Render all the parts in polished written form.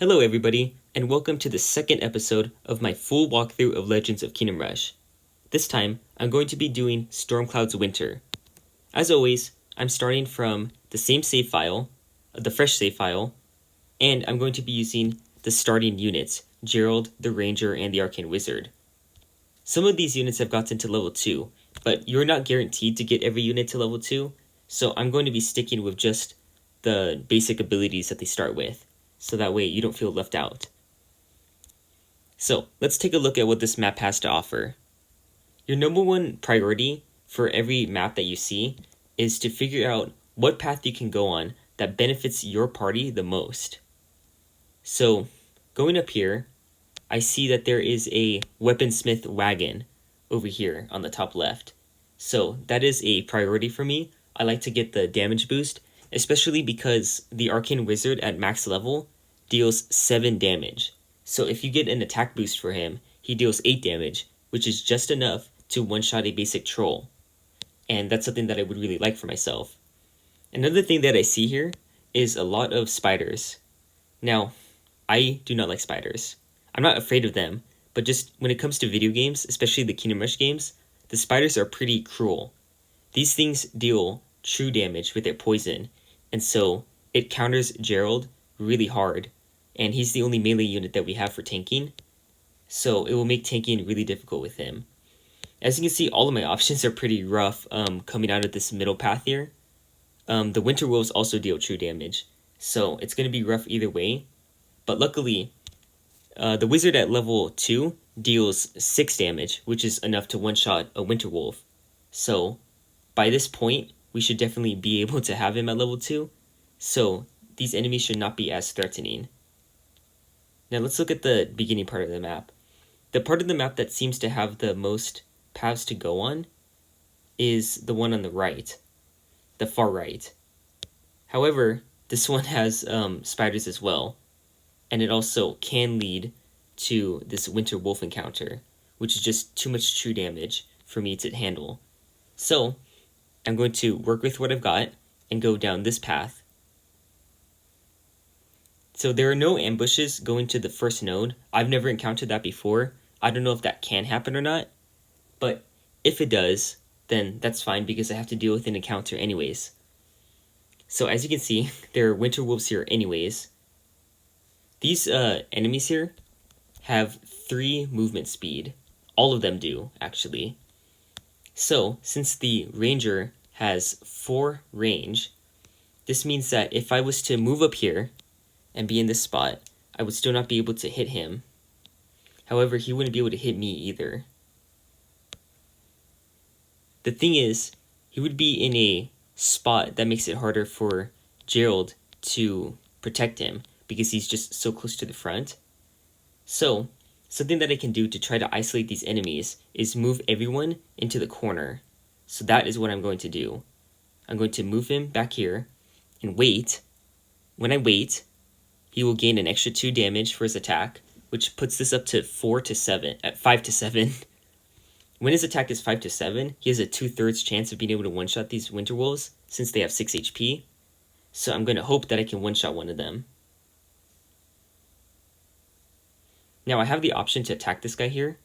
Hello everybody, and welcome to the second episode of my full walkthrough of Legends of Kingdom Rush. This time, I'm going to be doing Stormcloud's Winter. As always, I'm starting from the same save file, the fresh save file, and I'm going to be using the starting units, Gerald, the Ranger, and the Arcane Wizard. Some of these units have gotten to level 2, but you're not guaranteed to get every unit to level 2, so I'm going to be sticking with just the basic abilities that they start with, so that way you don't feel left out. So, let's take a look at what this map has to offer. Your number one priority for every map that you see is to figure out what path you can go on that benefits your party the most. So, going up here, I see that there is a weaponsmith wagon over here on the top left. So, that is a priority for me. I like to get the damage boost, especially because the Arcane Wizard at max level deals 7 damage. So if you get an attack boost for him, he deals 8 damage, which is just enough to one-shot a basic troll. And that's something that I would really like for myself. Another thing that I see here is a lot of spiders. Now, I do not like spiders. I'm not afraid of them, but just when it comes to video games, especially the Kingdom Rush games, the spiders are pretty cruel. These things deal true damage with their poison, and so it counters Gerald really hard, and he's the only melee unit that we have for tanking, so it will make tanking really difficult with him. As you can see, all of my options are pretty rough coming out of this middle path here. The Winter Wolves also deal true damage, so it's going to be rough either way, but luckily, the Wizard at level 2 deals 6 damage, which is enough to one-shot a Winter Wolf. So, by this point, we should definitely be able to have him at level 2, so these enemies should not be as threatening. Now let's look at the beginning part of the map. The part of the map that seems to have the most paths to go on is the one on the right, the far right. However, this one has spiders as well, and it also can lead to this Winter Wolf encounter, which is just too much true damage for me to handle. So, I'm going to work with what I've got and go down this path. So there are no ambushes going to the first node. I've never encountered that before. I don't know if that can happen or not, but if it does, then that's fine because I have to deal with an encounter anyways. So as you can see, there are Winter Wolves here anyways. These enemies here have 3 movement speed. All of them do, actually. So, since the Ranger has 4 range, this means that if I was to move up here and be in this spot, I would still not be able to hit him. However, he wouldn't be able to hit me either. The thing is, he would be in a spot that makes it harder for Gerald to protect him because he's just so close to the front. So, something that I can do to try to isolate these enemies is move everyone into the corner. So that is what I'm going to do. I'm going to move him back here and wait. When I wait, he will gain an extra 2 damage for his attack, which puts this up to 5 to 7. When his attack is 5 to 7, he has a 2/3 chance of being able to one-shot these Winter Wolves since they have 6 HP. So I'm going to hope that I can one-shot one of them. Now, I have the option to attack this guy here,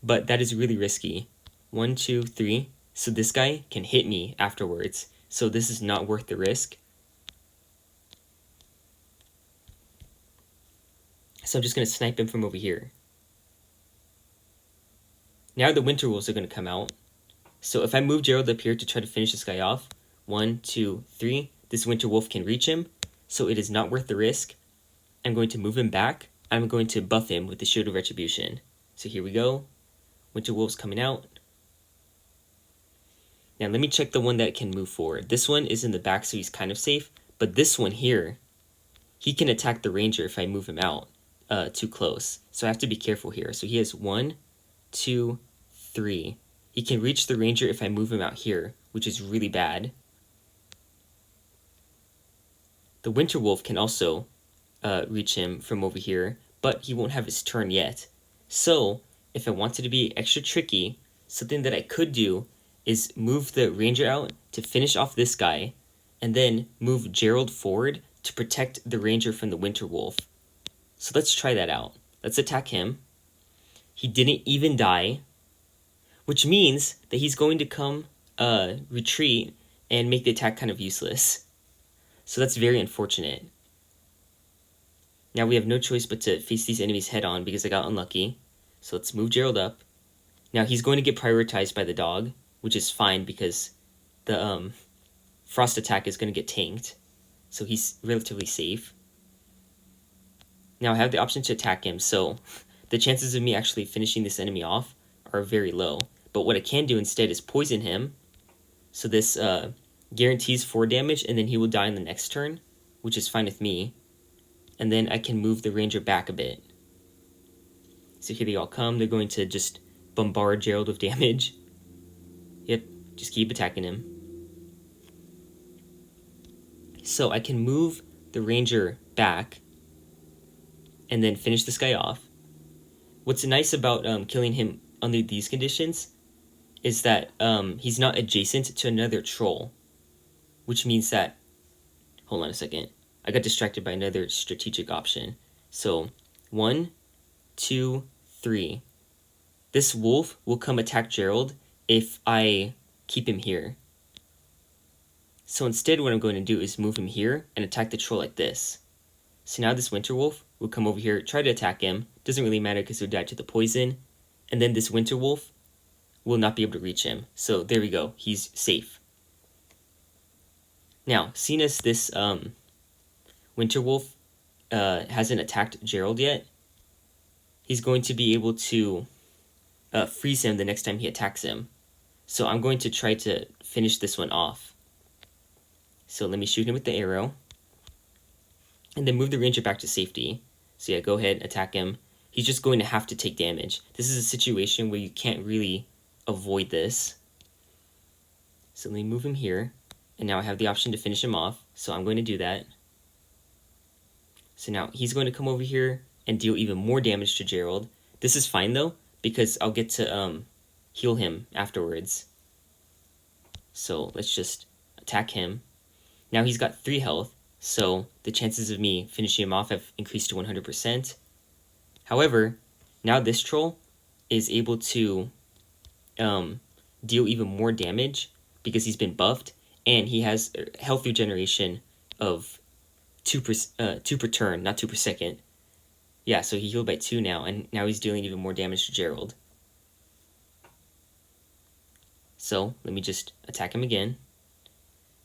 but that is really risky. 1, 2, 3. So this guy can hit me afterwards, so this is not worth the risk. So I'm just going to snipe him from over here. Now the Winter Wolves are going to come out. So if I move Gerald up here to try to finish this guy off, 1, 2, 3, this Winter Wolf can reach him, so it is not worth the risk. I'm going to move him back. I'm going to buff him with the Shield of Retribution. So here we go. Winter Wolves coming out. Now let me check the one that can move forward. This one is in the back, so he's kind of safe. But this one here, he can attack the Ranger if I move him out too close. So I have to be careful here. So he has 1, 2, 3. He can reach the Ranger if I move him out here, which is really bad. The Winter Wolf can also reach him from over here, but he won't have his turn yet. So, if I wanted to be extra tricky, something that I could do is move the Ranger out to finish off this guy, and then move Gerald forward to protect the Ranger from the Winter Wolf. So let's try that out. Let's attack him. He didn't even die, which means that he's going to come retreat and make the attack kind of useless. So that's very unfortunate. Now we have no choice but to face these enemies head on because I got unlucky. So let's move Gerald up. Now he's going to get prioritized by the dog, which is fine because the frost attack is going to get tanked. So he's relatively safe. Now I have the option to attack him, so the chances of me actually finishing this enemy off are very low. But what I can do instead is poison him. So this guarantees 4 damage, and then he will die in the next turn, which is fine with me. And then I can move the ranger back a bit. So here they all come. They're going to just bombard Gerald with damage. Yep, just keep attacking him. So I can move the ranger back and then finish this guy off. What's nice about killing him under these conditions is that he's not adjacent to another troll, which means that, hold on a second, I got distracted by another strategic option. So 1, 2, 3. This wolf will come attack Gerald if I keep him here. So instead what I'm going to do is move him here and attack the troll like this. So now this winter wolf will come over here, try to attack him. Doesn't really matter because he'll die to the poison. And then this winter wolf will not be able to reach him. So there we go. He's safe. Now, seeing as this winter wolf hasn't attacked Gerald yet, he's going to be able to freeze him the next time he attacks him. So I'm going to try to finish this one off. So let me shoot him with the arrow. And then move the ranger back to safety. So yeah, go ahead, attack him. He's just going to have to take damage. This is a situation where you can't really avoid this. So let me move him here. And now I have the option to finish him off. So I'm going to do that. So now he's going to come over here and deal even more damage to Gerald. This is fine though, because I'll get to heal him afterwards. So let's just attack him. Now he's got 3 health. So the chances of me finishing him off have increased to 100%. However, now this troll is able to deal even more damage because he's been buffed, and he has health regeneration of 2 per turn, not 2 per second. Yeah, so he healed by 2 now, and now he's dealing even more damage to Gerald. So let me just attack him again,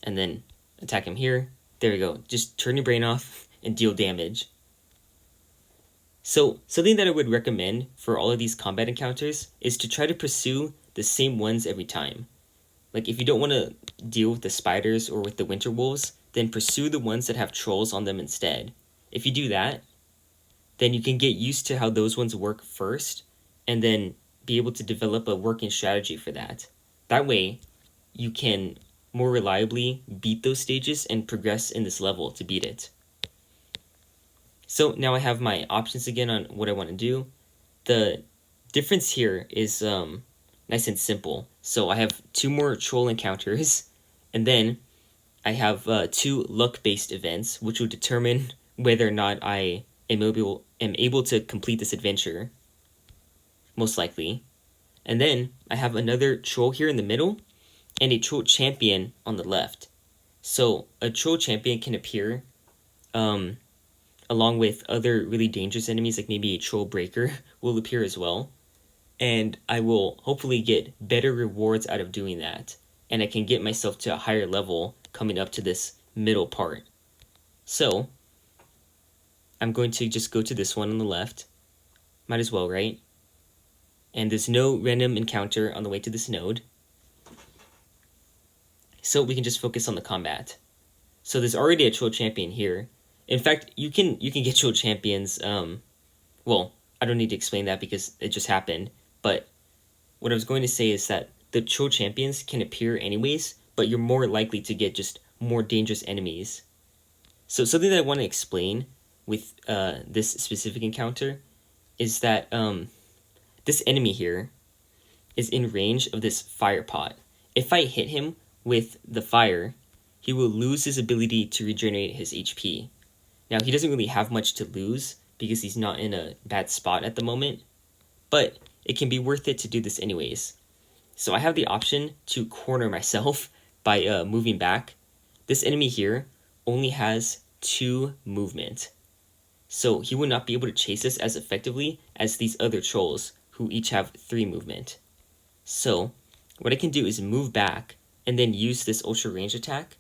and then attack him here. There we go. Just turn your brain off and deal damage. So something that I would recommend for all of these combat encounters is to try to pursue the same ones every time. Like if you don't want to deal with the spiders or with the winter wolves, then pursue the ones that have trolls on them instead. If you do that, then you can get used to how those ones work first, and then be able to develop a working strategy for that. That way, you can more reliably beat those stages and progress in this level to beat it. So now I have my options again on what I want to do. The difference here is nice and simple. So I have 2 more troll encounters, and then I have 2 luck-based events, which will determine whether or not I am able to complete this adventure, most likely. And then I have another troll here in the middle, and a troll champion on the left. So a troll champion can appear along with other really dangerous enemies, like maybe a troll breaker will appear as well. And I will hopefully get better rewards out of doing that. And I can get myself to a higher level coming up to this middle part. So I'm going to just go to this one on the left. Might as well, right? And there's no random encounter on the way to this node. So we can just focus on the combat. So there's already a troll champion here. In fact, you can get troll champions. Well, I don't need to explain that because it just happened. But what I was going to say is that the troll champions can appear anyways, but you're more likely to get just more dangerous enemies. So something that I want to explain with this specific encounter is that this enemy here is in range of this fire pot. If I hit him with the fire, he will lose his ability to regenerate his HP. Now, he doesn't really have much to lose because he's not in a bad spot at the moment, but it can be worth it to do this anyways. So I have the option to corner myself by moving back. This enemy here only has 2 movement, so he would not be able to chase us as effectively as these other trolls who each have 3 movement. So what I can do is move back and then use this ultra range attack.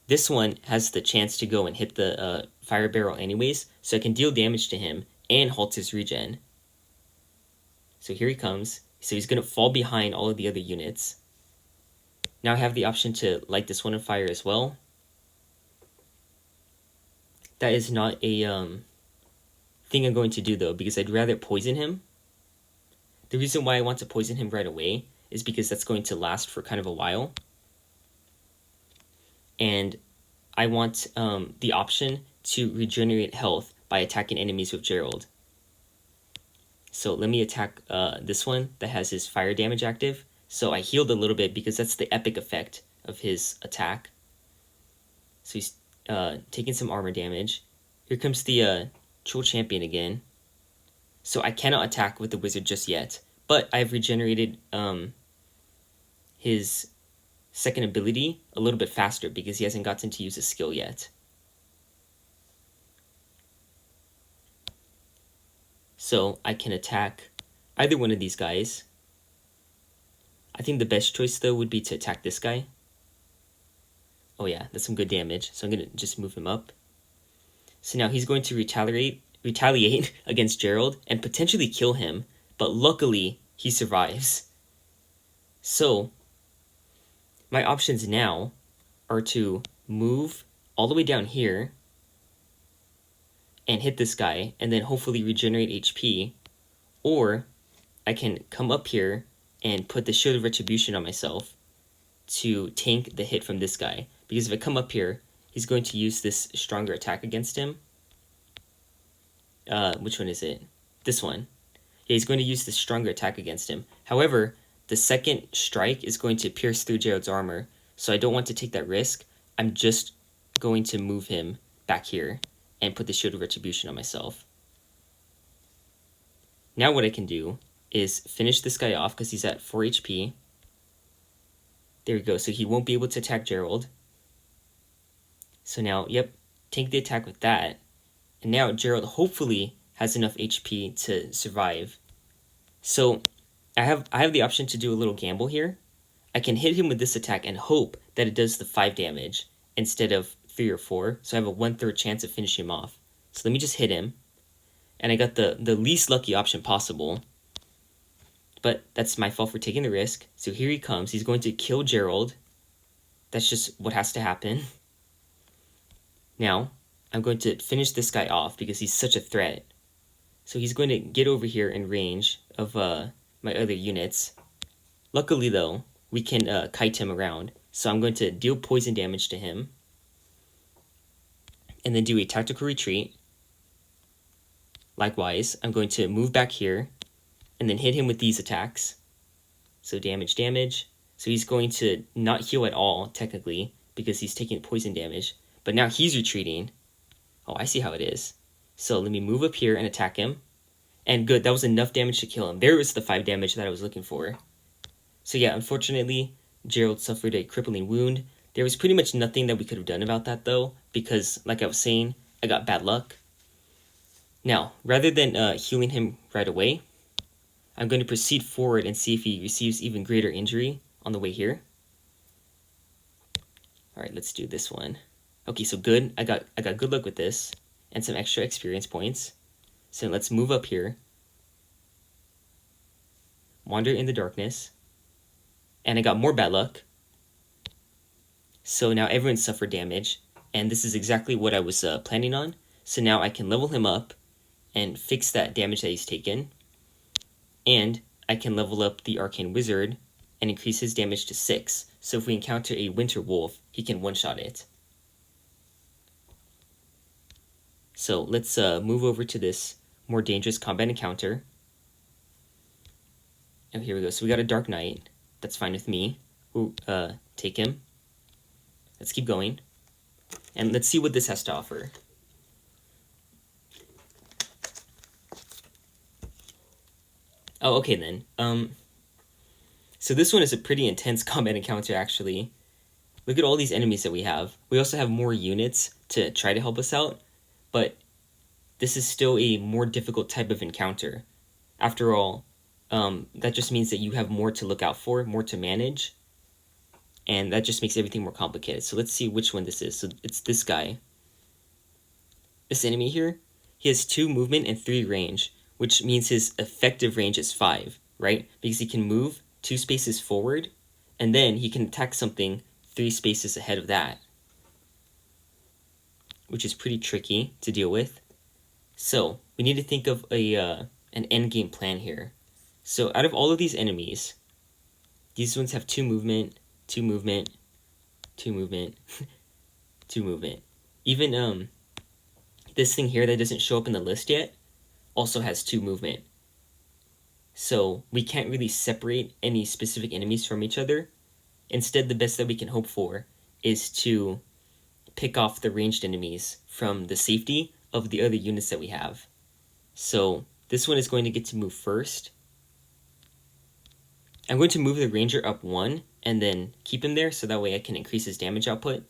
This one has the chance to go and hit the fire barrel anyways, so I can deal damage to him and halt his regen. So here he comes. So he's going to fall behind all of the other units. Now I have the option to light this one on fire as well. That is not a thing I'm going to do though, because I'd rather poison him. The reason why I want to poison him right away is because that's going to last for kind of a while. And I want the option to regenerate health by attacking enemies with Gerald. So let me attack this one that has his fire damage active. So I healed a little bit because that's the epic effect of his attack. So he's taking some armor damage. Here comes the Troll Champion again. So I cannot attack with the wizard just yet, but I've regenerated his second ability a little bit faster because he hasn't gotten to use his skill yet. So I can attack either one of these guys. I think the best choice though would be to attack this guy. Oh yeah, that's some good damage. So I'm going to just move him up. So now he's going to retaliate against Gerald and potentially kill him, but luckily he survives. So my options now are to move all the way down here and hit this guy and then hopefully regenerate HP, or I can come up here and put the Shield of Retribution on myself to tank the hit from this guy, because if I come up here, he's going to use this stronger attack against him. Which one is it? This one. Yeah, he's going to use this stronger attack against him. However, the second strike is going to pierce through Gerald's armor, so I don't want to take that risk. I'm just going to move him back here and put the Shield of Retribution on myself. Now what I can do is finish this guy off because he's at 4 HP. There we go, so he won't be able to attack Gerald. So now, yep, tank the attack with that. And now Gerald hopefully has enough HP to survive. So I have the option to do a little gamble here. I can hit him with this attack and hope that it does the 5 damage instead of 3 or 4. So I have a 1/3 chance of finishing him off. So let me just hit him. And I got the least lucky option possible. But that's my fault for taking the risk. So here he comes. He's going to kill Gerald. That's just what has to happen. Now, I'm going to finish this guy off because he's such a threat. So he's going to get over here in range of my other units. Luckily, though, we can kite him around. So I'm going to deal poison damage to him. And then do a tactical retreat. Likewise, I'm going to move back here and then hit him with these attacks. So damage. So he's going to not heal at all, technically, because he's taking poison damage. But now he's retreating. Oh, I see how it is. So let me move up here and attack him. And good, that was enough damage to kill him. There was the 5 damage that I was looking for. So yeah, unfortunately, Gerald suffered a crippling wound. There was pretty much nothing that we could have done about that, though, because, like I was saying, I got bad luck. Now, rather than healing him right away, I'm going to proceed forward and see if he receives even greater injury on the way here. Alright, let's do this one. Okay, so good. I got good luck with this and some extra experience points. So let's move up here. Wander in the darkness. And I got more bad luck. So now everyone suffered damage. And this is exactly what I was planning on. So now I can level him up and fix that damage that he's taken. And I can level up the Arcane Wizard and increase his damage to 6. So if we encounter a Winter Wolf, he can one-shot it. So let's move over to this more dangerous combat encounter. Oh, here we go. So we got a Dark Knight. That's fine with me. We'll take him. Let's keep going. And let's see what this has to offer. Oh, okay then. So this one is a pretty intense combat encounter, actually. Look at all these enemies that we have. We also have more units to try to help us out, but this is still a more difficult type of encounter. After all, that just means that you have more to look out for, more to manage, and that just makes everything more complicated. So let's see which one this is. So it's this guy. This enemy here, he has 2 movement and 3 range, which means his effective range is 5, right? Because he can move 2 spaces forward, and then he can attack something 3 spaces ahead of that, which is pretty tricky to deal with. So we need to think of an endgame plan here. So out of all of these enemies, these ones have 2 movement, 2 movement, 2 movement, 2 movement. Even this thing here that doesn't show up in the list yet also has 2 movement. So we can't really separate any specific enemies from each other. Instead, the best that we can hope for is to pick off the ranged enemies from the safety of the other units that we have. So this one is going to get to move first. I'm going to move the ranger up 1 and then keep him there so that way I can increase his damage output.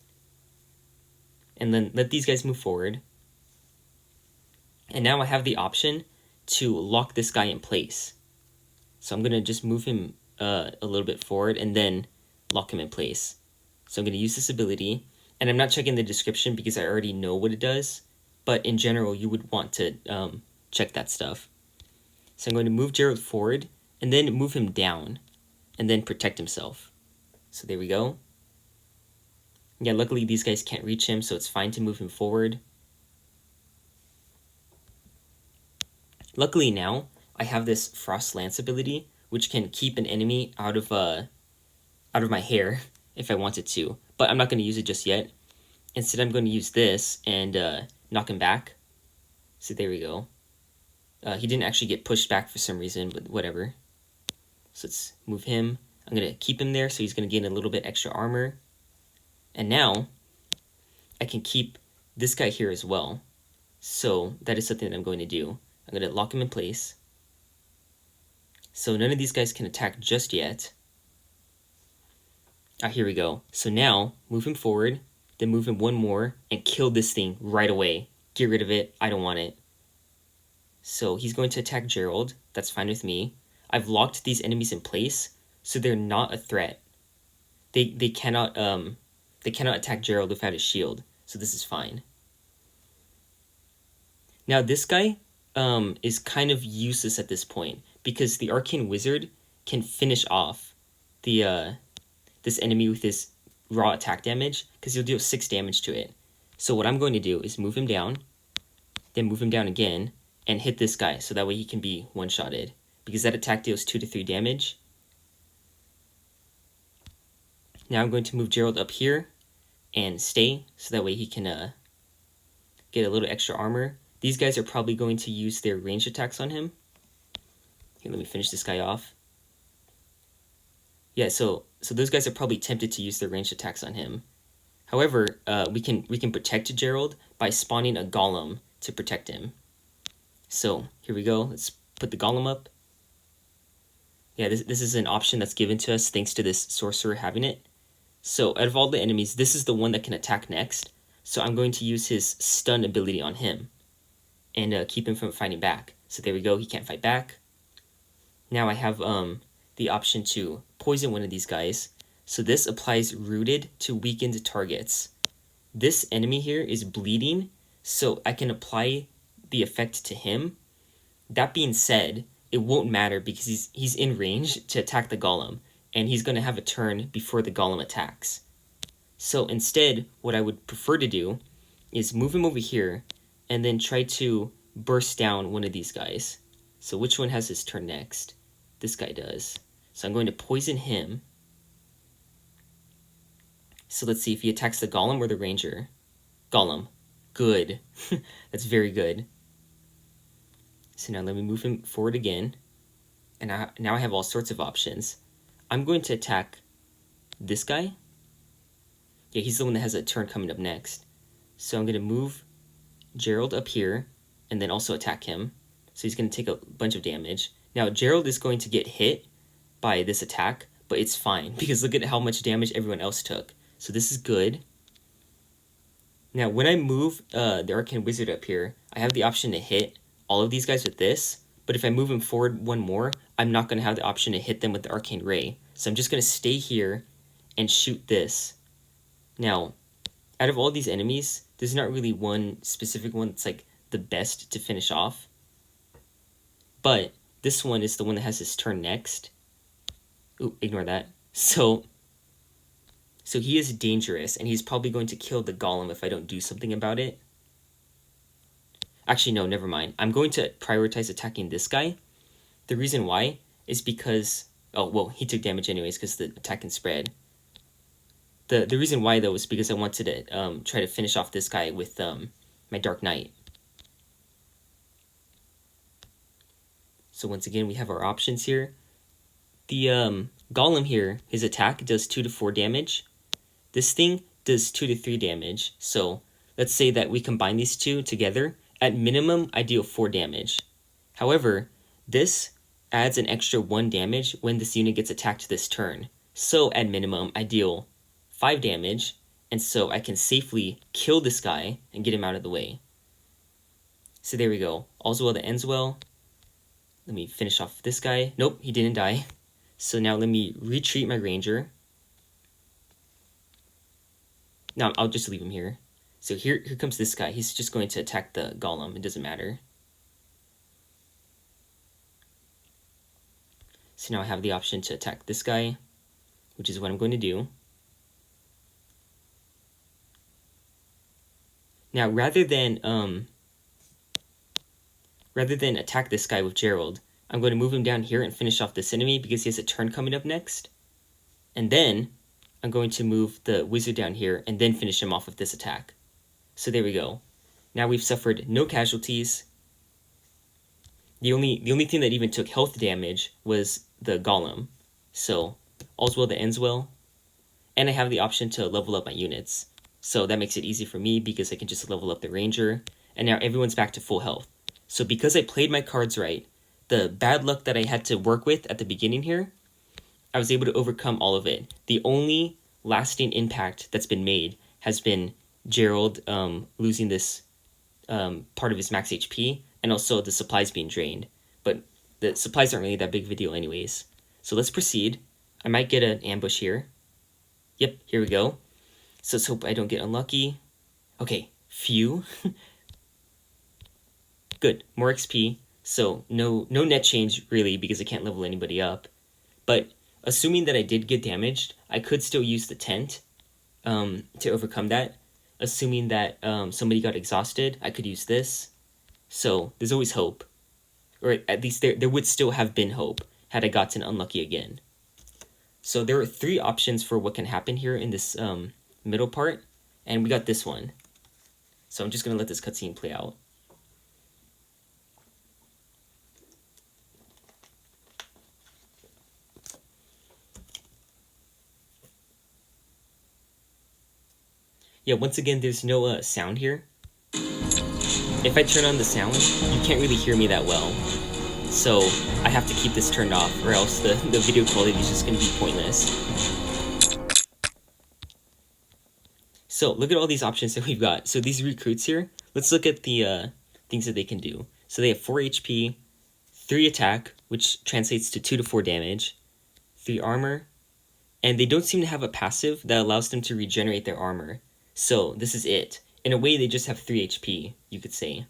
And then let these guys move forward. And now I have the option to lock this guy in place. So I'm going to just move him a little bit forward and then lock him in place. So I'm going to use this ability. And I'm not checking the description because I already know what it does. But in general, you would want to check that stuff. So I'm going to move Gerald forward and then move him down and then protect himself. So there we go. Yeah, luckily these guys can't reach him, so it's fine to move him forward. Luckily now, I have this Frost Lance ability, which can keep an enemy out of my hair if I wanted to. But I'm not going to use it just yet. Instead, I'm going to use this and knock him back. So there we go. He didn't actually get pushed back for some reason, but whatever. So let's move him. I'm going to keep him there, so he's going to gain a little bit extra armor. And now, I can keep this guy here as well. So that is something that I'm going to do. I'm going to lock him in place. So none of these guys can attack just yet. Here we go. So now, move him forward, then move him 1 more, and kill this thing right away. Get rid of it. I don't want it. So he's going to attack Gerald. That's fine with me. I've locked these enemies in place, so they're not a threat. They cannot attack Gerald without his shield, so this is fine. Now this guy is kind of useless at this point because the Arcane Wizard can finish off the this enemy with his raw attack damage because he'll deal 6 damage to it. So what I'm going to do is move him down, then move him down again, and hit this guy so that way he can be one-shotted because that attack deals 2 to 3 damage. Now I'm going to move Gerald up here and stay so that way he can get a little extra armor. These guys are probably going to use their ranged attacks on him. Here, let me finish this guy off. Yeah, so those guys are probably tempted to use their ranged attacks on him. However, we can protect Gerald by spawning a golem to protect him. So here we go. Let's put the golem up. Yeah, this is an option that's given to us thanks to this sorcerer having it. So out of all the enemies, this is the one that can attack next. So I'm going to use his stun ability on him and keep him from fighting back. So there we go. He can't fight back. Now I have the option to poison one of these guys. So this applies rooted to weakened targets. This enemy here is bleeding, so I can apply the effect to him. That being said, it won't matter because he's in range to attack the golem, and he's going to have a turn before the golem attacks. So instead, what I would prefer to do is move him over here and then try to burst down one of these guys. So which one has his turn next? This guy does. So I'm going to poison him. So let's see if he attacks the golem or the ranger. Golem. Good. That's very good. So now let me move him forward again. And now I have all sorts of options. I'm going to attack this guy. Yeah, he's the one that has a turn coming up next. So I'm going to move Gerald up here and then also attack him. So he's going to take a bunch of damage. Now, Gerald is going to get hit by this attack, but it's fine because look at how much damage everyone else took. So this is good. Now, when I move the Arcane Wizard up here, I have the option to hit all of these guys with this, but if I move him forward one more, I'm not going to have the option to hit them with the Arcane Ray. So I'm just going to stay here and shoot this. Now, out of all these enemies, there's not really one specific one that's like the best to finish off. But this one is the one that has his turn next. Ooh, ignore that. So he is dangerous, and he's probably going to kill the golem if I don't do something about it. Actually, no, never mind. I'm going to prioritize attacking this guy. The reason why is because... Oh, well, he took damage anyways because the attack can spread. The reason why, though, is because I wanted to try to finish off this guy with my Dark Knight. So once again, we have our options here. The golem here, his attack does 2 to 4 damage. This thing does 2 to 3 damage. So let's say that we combine these two together. At minimum, I deal 4 damage. However, this adds an extra 1 damage when this unit gets attacked this turn. So at minimum, I deal 5 damage, and so I can safely kill this guy and get him out of the way. So there we go. All's well that ends well. Let me finish off this guy. Nope, he didn't die. So now let me retreat my ranger. No, I'll just leave him here. So here comes this guy. He's just going to attack the golem. It doesn't matter. So now I have the option to attack this guy, which is what I'm going to do. Now, rather than attack this guy with Gerald, I'm going to move him down here and finish off this enemy because he has a turn coming up next. And then I'm going to move the wizard down here and then finish him off with this attack. So there we go. Now we've suffered no casualties. The only thing that even took health damage was the golem. So all's well that ends well. And I have the option to level up my units. So that makes it easy for me because I can just level up the ranger. And now everyone's back to full health. So because I played my cards right, the bad luck that I had to work with at the beginning here, I was able to overcome all of it. The only lasting impact that's been made has been Gerald losing this part of his max HP, and also the supplies being drained. But the supplies aren't really that big of a deal anyways. So let's proceed. I might get an ambush here. Yep, here we go. So let's hope I don't get unlucky. Okay, phew. Good, more XP. So no net change really because I can't level anybody up. But assuming that I did get damaged, I could still use the tent to overcome that. Assuming that somebody got exhausted, I could use this. So there's always hope. Or at least there would still have been hope had I gotten unlucky again. So there are 3 options for what can happen here in this middle part. And we got this one. So I'm just going to let this cutscene play out. Yeah, once again, there's no sound here. If I turn on the sound, you can't really hear me that well. So I have to keep this turned off, or else the video quality is just going to be pointless. So look at all these options that we've got. So these recruits here, let's look at the things that they can do. So they have 4 HP, 3 attack, which translates to 2 to 4 damage, 3 armor, and they don't seem to have a passive that allows them to regenerate their armor. So this is it. In a way, they just have 3 HP, you could say.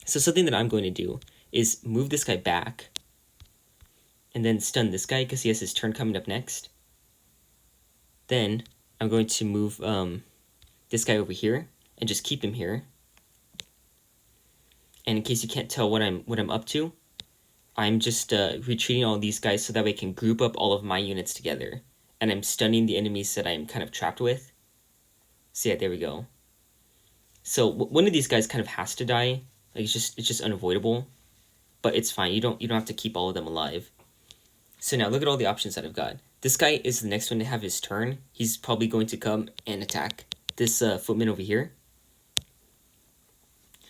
So something that I'm going to do is move this guy back and then stun this guy because he has his turn coming up next. Then I'm going to move this guy over here and just keep him here. And in case you can't tell what I'm up to, I'm just retreating all these guys so that way I can group up all of my units together. And I'm stunning the enemies that I'm kind of trapped with. So yeah, there we go. So one of these guys kind of has to die. Like it's just unavoidable. But it's fine. You don't have to keep all of them alive. So now look at all the options that I've got. This guy is the next one to have his turn. He's probably going to come and attack this footman over here.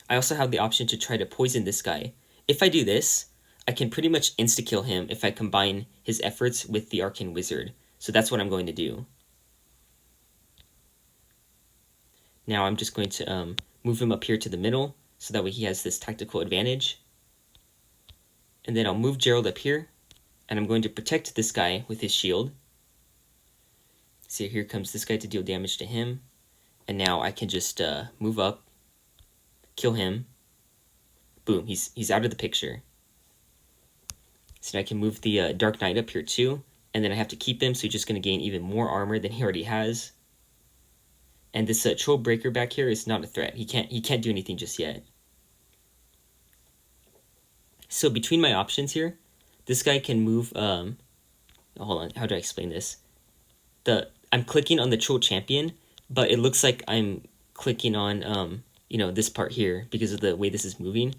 I also have the option to try to poison this guy. if I do this, I can pretty much insta-kill him if I combine his efforts with the Arcane Wizard. So that's what I'm going to do. Now I'm just going to move him up here to the middle, so that way he has this tactical advantage. And then I'll move Gerald up here, and I'm going to protect this guy with his shield. See, here comes this guy to deal damage to him. And now I can just move up, kill him. Boom, he's out of the picture. So now I can move the Dark Knight up here too, and then I have to keep him, so he's just going to gain even more armor than he already has. And this Troll Breaker back here is not a threat. He can't do anything just yet. So between my options here, this guy can move. Hold on, how do I explain this? I'm clicking on the Troll Champion, but it looks like I'm clicking on this part here because of the way this is moving.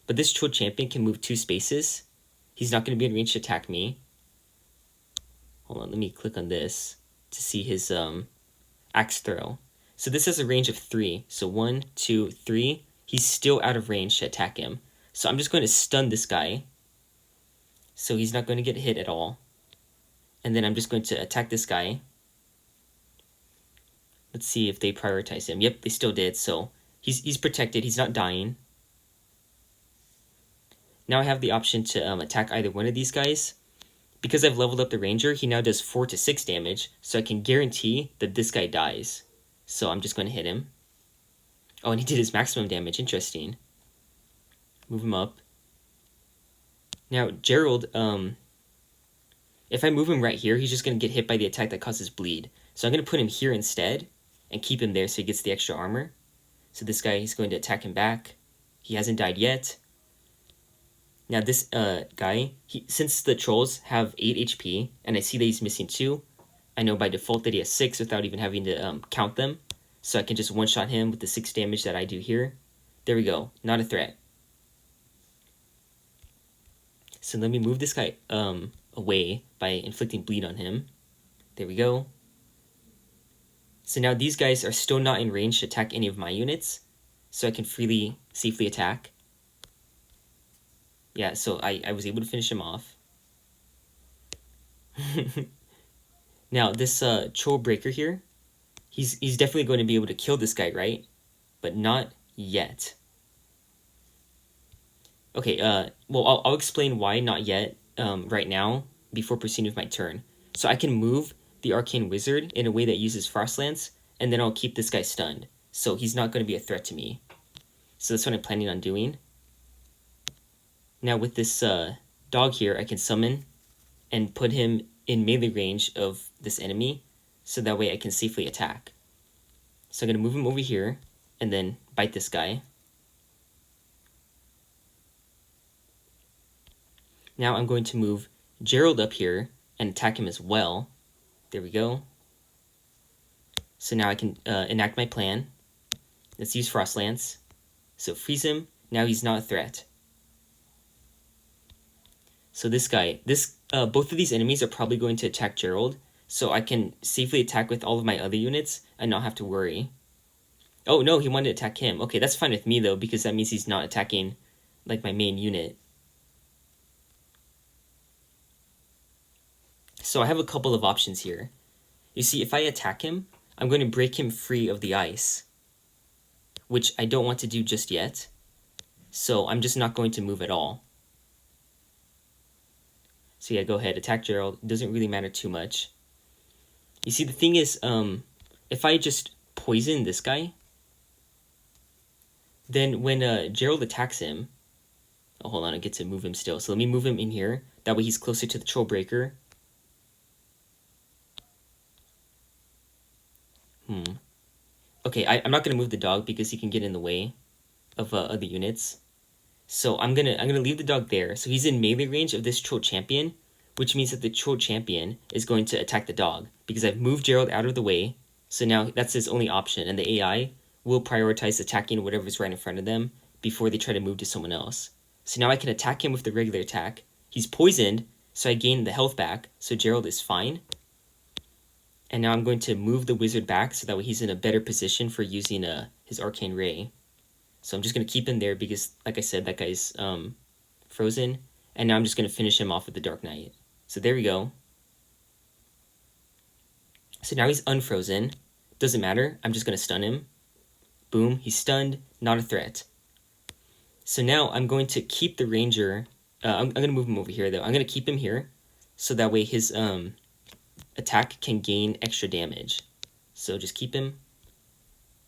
But this Troll Champion can move 2 spaces. He's not going to be in range to attack me. Hold on, let me click on this to see his axe throw. So this has a range of 3. So 1, 2, 3. He's still out of range to attack him. So I'm just going to stun this guy. So he's not going to get hit at all. And then I'm just going to attack this guy. Let's see if they prioritize him. Yep, they still did. So he's protected. He's not dying. Now I have the option to attack either one of these guys. Because I've leveled up the Ranger, he now does 4 to 6 damage, so I can guarantee that this guy dies. So I'm just going to hit him. Oh, and he did his maximum damage. Interesting. Move him up. Now, Gerald, if I move him right here, he's just going to get hit by the attack that causes bleed. So I'm going to put him here instead and keep him there so he gets the extra armor. So this guy, he's going to attack him back. He hasn't died yet. Now this guy, since the trolls have 8 HP, and I see that he's missing 2, I know by default that he has 6 without even having to count them. So I can just one-shot him with the 6 damage that I do here. There we go, not a threat. So let me move this guy away by inflicting bleed on him. There we go. So now these guys are still not in range to attack any of my units, so I can safely attack. Yeah, so I was able to finish him off. Now, this Troll Breaker here, he's definitely going to be able to kill this guy, right? But not yet. Okay, well, I'll explain why not yet right now before proceeding with my turn. So I can move the Arcane Wizard in a way that uses Frostlance, and then I'll keep this guy stunned. So he's not going to be a threat to me. So that's what I'm planning on doing. Now with this dog here, I can summon and put him in melee range of this enemy, so that way I can safely attack. So I'm going to move him over here, and then bite this guy. Now I'm going to move Gerald up here and attack him as well. There we go. So now I can enact my plan. Let's use Frostlance. So freeze him. Now he's not a threat. So this guy, both of these enemies are probably going to attack Gerald, so I can safely attack with all of my other units and not have to worry. Oh no, he wanted to attack him. Okay, that's fine with me though, because that means he's not attacking like my main unit. So I have a couple of options here. You see, if I attack him, I'm going to break him free of the ice, which I don't want to do just yet. So I'm just not going to move at all. So yeah, go ahead, attack Gerald. It doesn't really matter too much. You see, the thing is, if I just poison this guy, then when Gerald attacks him... Oh, hold on, I get to move him still. So let me move him in here. That way he's closer to the Troll Breaker. Okay, I'm not going to move the dog because he can get in the way of other units. So I'm gonna leave the dog there. So he's in melee range of this Troll Champion, which means that the Troll Champion is going to attack the dog because I've moved Gerald out of the way. So now that's his only option, and the AI will prioritize attacking whatever's right in front of them before they try to move to someone else. So now I can attack him with the regular attack. He's poisoned, so I gain the health back, so Gerald is fine. And now I'm going to move the wizard back so that way he's in a better position for using his Arcane Ray. So I'm just going to keep him there because, like I said, that guy's frozen. And now I'm just going to finish him off with the Dark Knight. So there we go. So now he's unfrozen. Doesn't matter. I'm just going to stun him. Boom. He's stunned. Not a threat. So now I'm going to keep the Ranger. I'm going to move him over here, though. I'm going to keep him here. So that way his attack can gain extra damage. So just keep him.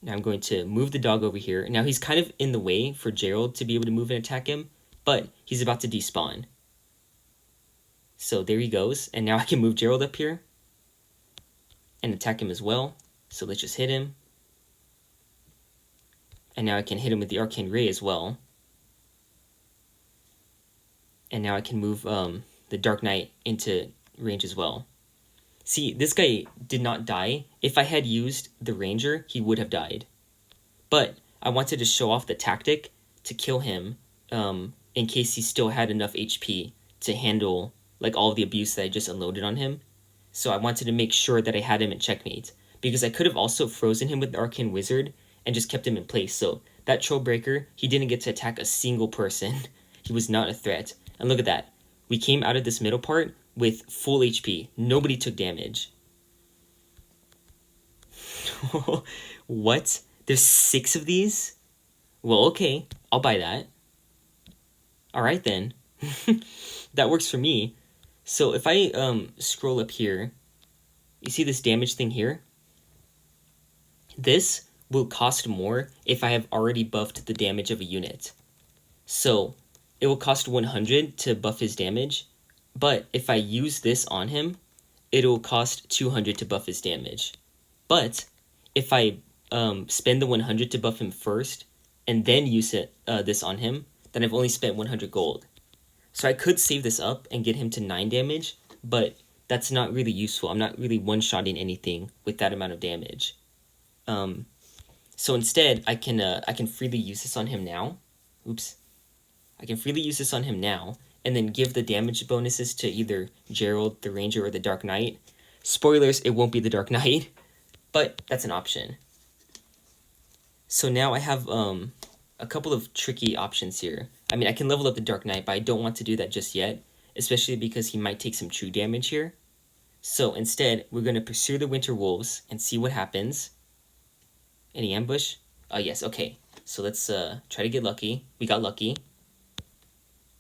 Now I'm going to move the dog over here. Now he's kind of in the way for Gerald to be able to move and attack him. But he's about to despawn. So there he goes. And now I can move Gerald up here. And attack him as well. So let's just hit him. And now I can hit him with the Arcane Ray as well. And now I can move the Dark Knight into range as well. See, this guy did not die. If I had used the Ranger, he would have died. But I wanted to show off the tactic to kill him in case he still had enough HP to handle like all the abuse that I just unloaded on him. So I wanted to make sure that I had him in checkmate. Because I could have also frozen him with the Arcane Wizard and just kept him in place. So that Troll Breaker, he didn't get to attack a single person. He was not a threat. And look at that. We came out of this middle part with full HP. Nobody took damage. What? There's 6 of these? Well, okay. I'll buy that. Alright then. That works for me. So if I scroll up here, you see this damage thing here? This will cost more if I have already buffed the damage of a unit. So it will cost 100 to buff his damage, but if I use this on him, it will cost 200 to buff his damage. But if I spend the 100 to buff him first, and then use this on him, then I've only spent 100 gold. So I could save this up and get him to 9 damage, but that's not really useful. I'm not really one-shotting anything with that amount of damage. So instead, I can freely use this on him now. Oops. I can freely use this on him now, and then give the damage bonuses to either Gerald, the Ranger, or the Dark Knight. Spoilers, it won't be the Dark Knight, but that's an option. So now I have a couple of tricky options here. I mean, I can level up the Dark Knight, but I don't want to do that just yet, especially because he might take some true damage here. So instead, we're going to pursue the Winter Wolves and see what happens. Any ambush? Oh, yes, okay. So let's try to get lucky. We got lucky.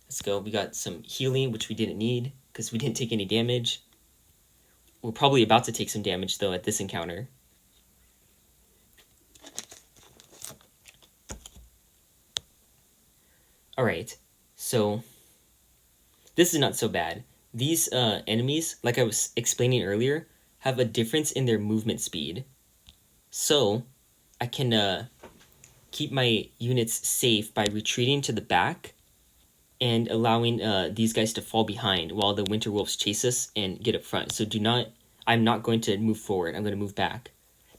Let's go. We got some healing, which we didn't need because we didn't take any damage. We're probably about to take some damage, though, at this encounter. Alright, so this is not so bad. These enemies, like I was explaining earlier, have a difference in their movement speed. So I can keep my units safe by retreating to the back and allowing these guys to fall behind while the Winter Wolves chase us and get up front. So I'm not going to move forward. I'm going to move back.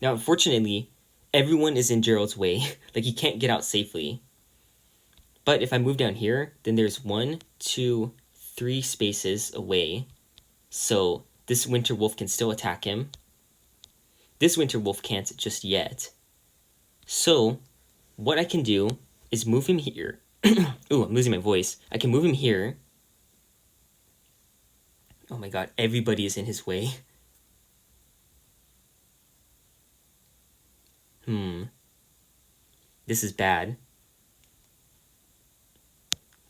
Now, unfortunately, everyone is in Gerald's way. Like, he can't get out safely. But if I move down here, then there's 1, 2, 3 spaces away. So this Winter Wolf can still attack him. This Winter Wolf can't just yet. So what I can do is move him here. Ooh, I'm losing my voice. I can move him here. Oh my god, everybody is in his way. This is bad.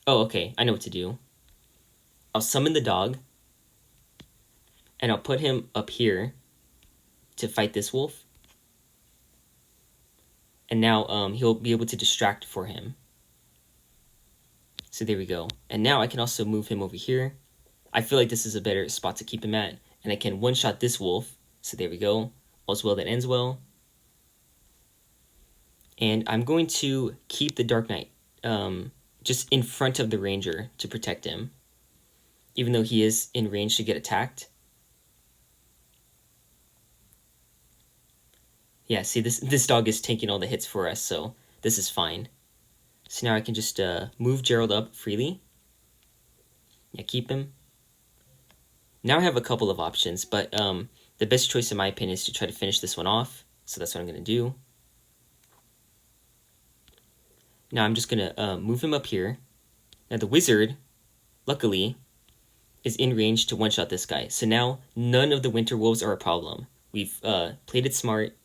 Oh, okay, I know what to do. I'll summon the dog. And I'll put him up here to fight this wolf. And now he'll be able to distract for him. So there we go. And now I can also move him over here. I feel like this is a better spot to keep him at. And I can one-shot this wolf. So there we go. All's well that ends well. And I'm going to keep the Dark Knight just in front of the Ranger to protect him. Even though he is in range to get attacked. Yeah, see, this dog is taking all the hits for us, so this is fine. So now I can just move Gerald up freely. Yeah, keep him. Now I have a couple of options, but the best choice in my opinion is to try to finish this one off. So that's what I'm going to do. Now I'm just going to move him up here. Now the wizard luckily, is in range to one-shot this guy. So now none of the Winter Wolves are a problem. We've played it smart,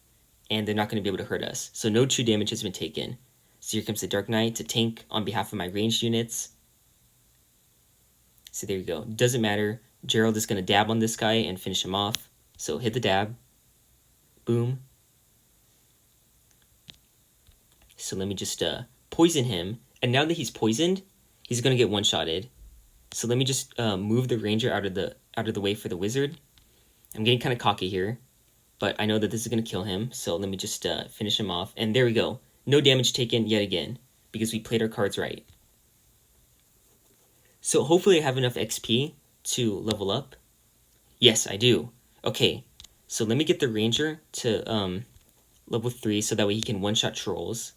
and they're not going to be able to hurt us. So no true damage has been taken. So here comes the Dark Knight to tank on behalf of my ranged units. So there you go. Doesn't matter. Gerald is going to dab on this guy and finish him off. So hit the dab. Boom. So let me just poison him. And now that he's poisoned, he's going to get one-shotted. So let me just move the ranger out of the way for the wizard. I'm getting kind of cocky here, but I know that this is going to kill him. So let me just finish him off. And there we go. No damage taken yet again, because we played our cards right. So hopefully I have enough XP to level up. Yes, I do. Okay, so let me get the ranger to level 3 so that way he can one-shot trolls.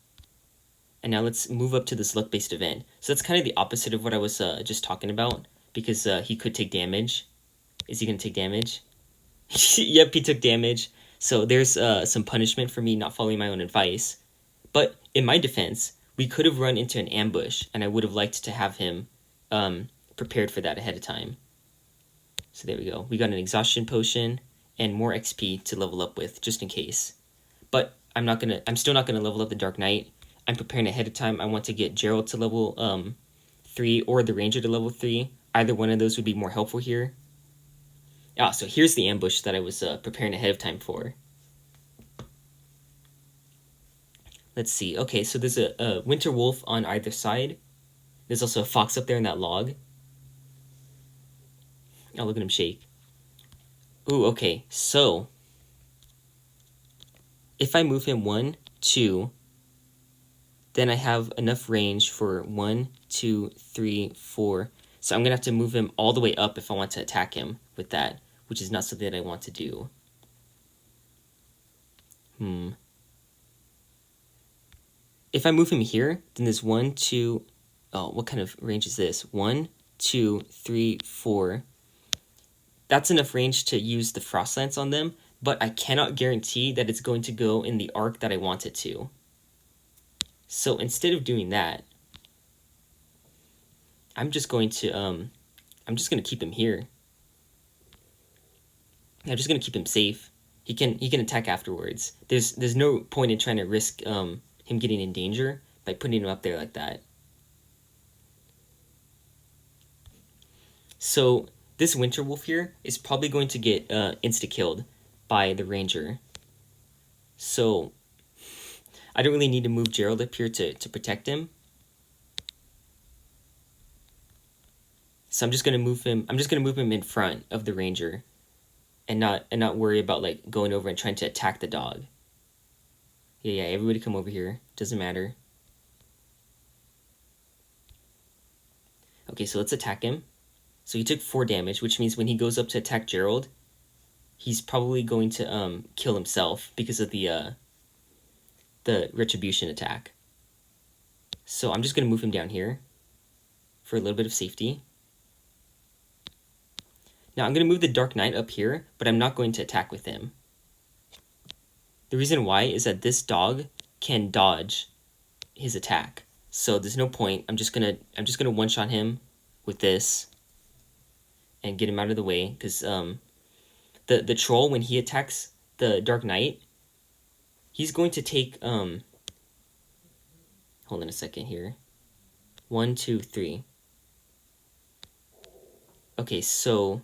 And now let's move up to this luck-based event. So that's kind of the opposite of what I was just talking about, because he could take damage. Is he going to take damage? Yep, he took damage. So there's some punishment for me not following my own advice. But in my defense, we could have run into an ambush, and I would have liked to have him prepared for that ahead of time. So there we go. We got an exhaustion potion and more XP to level up with, just in case. But I'm still not gonna level up the Dark Knight. I'm preparing ahead of time. I want to get Gerald to level 3 or the Ranger to level 3. Either one of those would be more helpful here. Ah, so here's the ambush that I was preparing ahead of time for. Let's see. Okay, so there's a Winter Wolf on either side. There's also a fox up there in that log. Oh, look at him shake. Ooh, okay. So, if I move him 1, 2, then I have enough range for 1, 2, 3, 4. So I'm going to have to move him all the way up if I want to attack him with that, which is not something that I want to do. If I move him here, then there's 1, 2... Oh, what kind of range is this? 1, 2, 3, 4. That's enough range to use the Frost Lance on them, but I cannot guarantee that it's going to go in the arc that I want it to. So instead of doing that, I'm just going to keep him here. I'm just gonna keep him safe. He can attack afterwards. There's no point in trying to risk him getting in danger by putting him up there like that. So this Winter Wolf here is probably going to get insta-killed by the Ranger. So I don't really need to move Gerald up here to protect him. So I'm just gonna move him in front of the Ranger and not worry about like going over and trying to attack the dog. Yeah, everybody come over here. Doesn't matter. Okay, so let's attack him. So he took 4 damage, which means when he goes up to attack Gerald, he's probably going to kill himself because of the retribution attack. So I'm just going to move him down here for a little bit of safety. Now I'm going to move the Dark Knight up here, but I'm not going to attack with him. The reason why is that this dog can dodge his attack. So there's no point. I'm just gonna one-shot him with this and get him out of the way, because the troll, when he attacks the Dark Knight, he's going to take hold on a second here. 1, 2, 3. Okay, so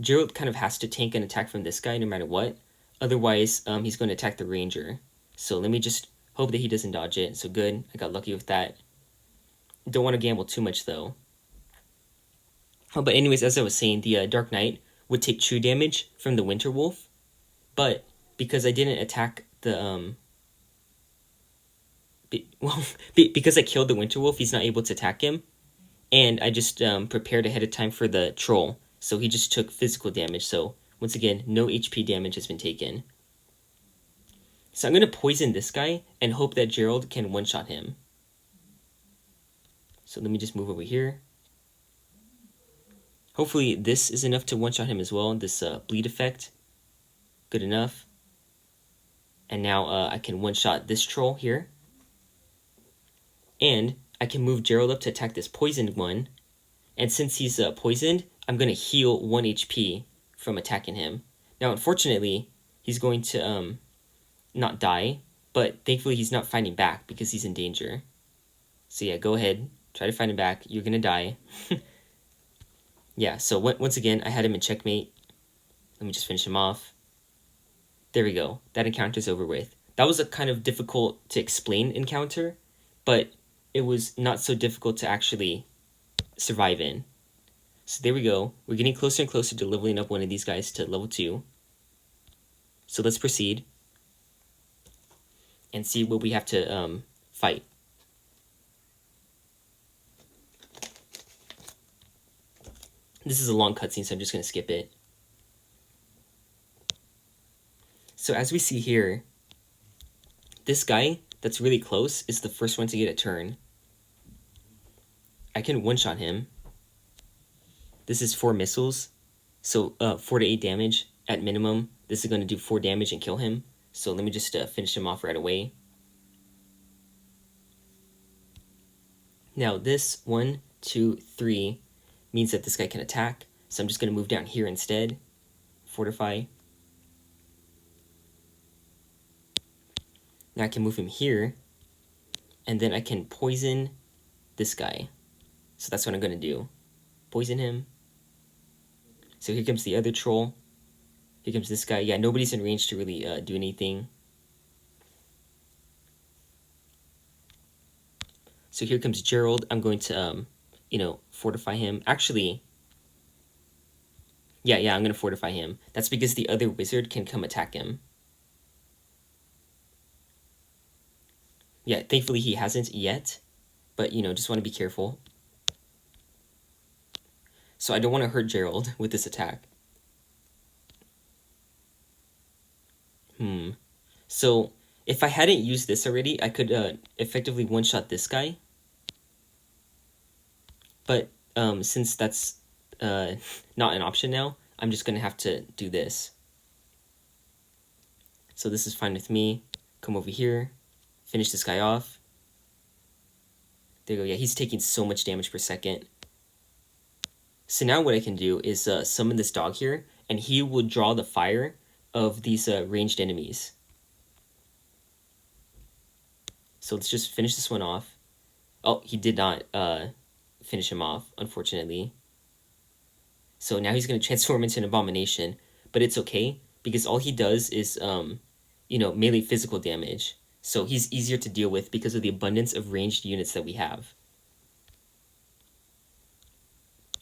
Gerald kind of has to tank an attack from this guy no matter what. Otherwise, he's going to attack the Ranger. So let me just hope that he doesn't dodge it. So good, I got lucky with that. Don't want to gamble too much though. Oh, but anyways, as I was saying, the Dark Knight would take true damage from the Winter Wolf. But because I didn't attack the because I killed the Winter Wolf, he's not able to attack him. And I just prepared ahead of time for the troll. So he just took physical damage. So once again, no HP damage has been taken. So I'm going to poison this guy and hope that Gerald can one-shot him. So let me just move over here. Hopefully this is enough to one-shot him as well. This bleed effect. Good enough. And now I can one-shot this troll here. And I can move Gerald up to attack this poisoned one. And since he's poisoned, I'm going to heal 1 HP from attacking him. Now, unfortunately, he's going to not die, but thankfully he's not fighting back because he's in danger. So yeah, go ahead, try to fight him back. You're going to die. Yeah, so once again, I had him in checkmate. Let me just finish him off. There we go. That encounter's over with. That was a kind of difficult to explain encounter, but it was not so difficult to actually survive in. So there we go. We're getting closer and closer to leveling up one of these guys to level 2. So let's proceed and see what we have to fight. This is a long cutscene, so I'm just going to skip it. So as we see here, this guy that's really close is the first one to get a turn. I can one-shot him. This is 4 missiles, so 4 to 8 damage at minimum. This is going to do 4 damage and kill him. So let me just finish him off right away. Now this 1, 2, 3 means that this guy can attack. So I'm just going to move down here instead. Fortify. Now I can move him here. And then I can poison this guy. So that's what I'm going to do. Poison him. So here comes the other troll. Here comes this guy. Yeah, nobody's in range to really do anything. So here comes Gerald. I'm going to, fortify him. Actually, yeah, I'm going to fortify him. That's because the other wizard can come attack him. Yeah, thankfully he hasn't yet. But, just want to be careful. So I don't want to hurt Gerald with this attack. So if I hadn't used this already, I could effectively one-shot this guy. But since that's not an option now, I'm just going to have to do this. So this is fine with me. Come over here. Finish this guy off. There you go. Yeah, he's taking so much damage per second. So now what I can do is summon this dog here, and he will draw the fire of these ranged enemies. So let's just finish this one off. Oh, he did not finish him off, unfortunately. So now he's going to transform into an abomination, but it's okay, because all he does is, melee physical damage. So he's easier to deal with because of the abundance of ranged units that we have.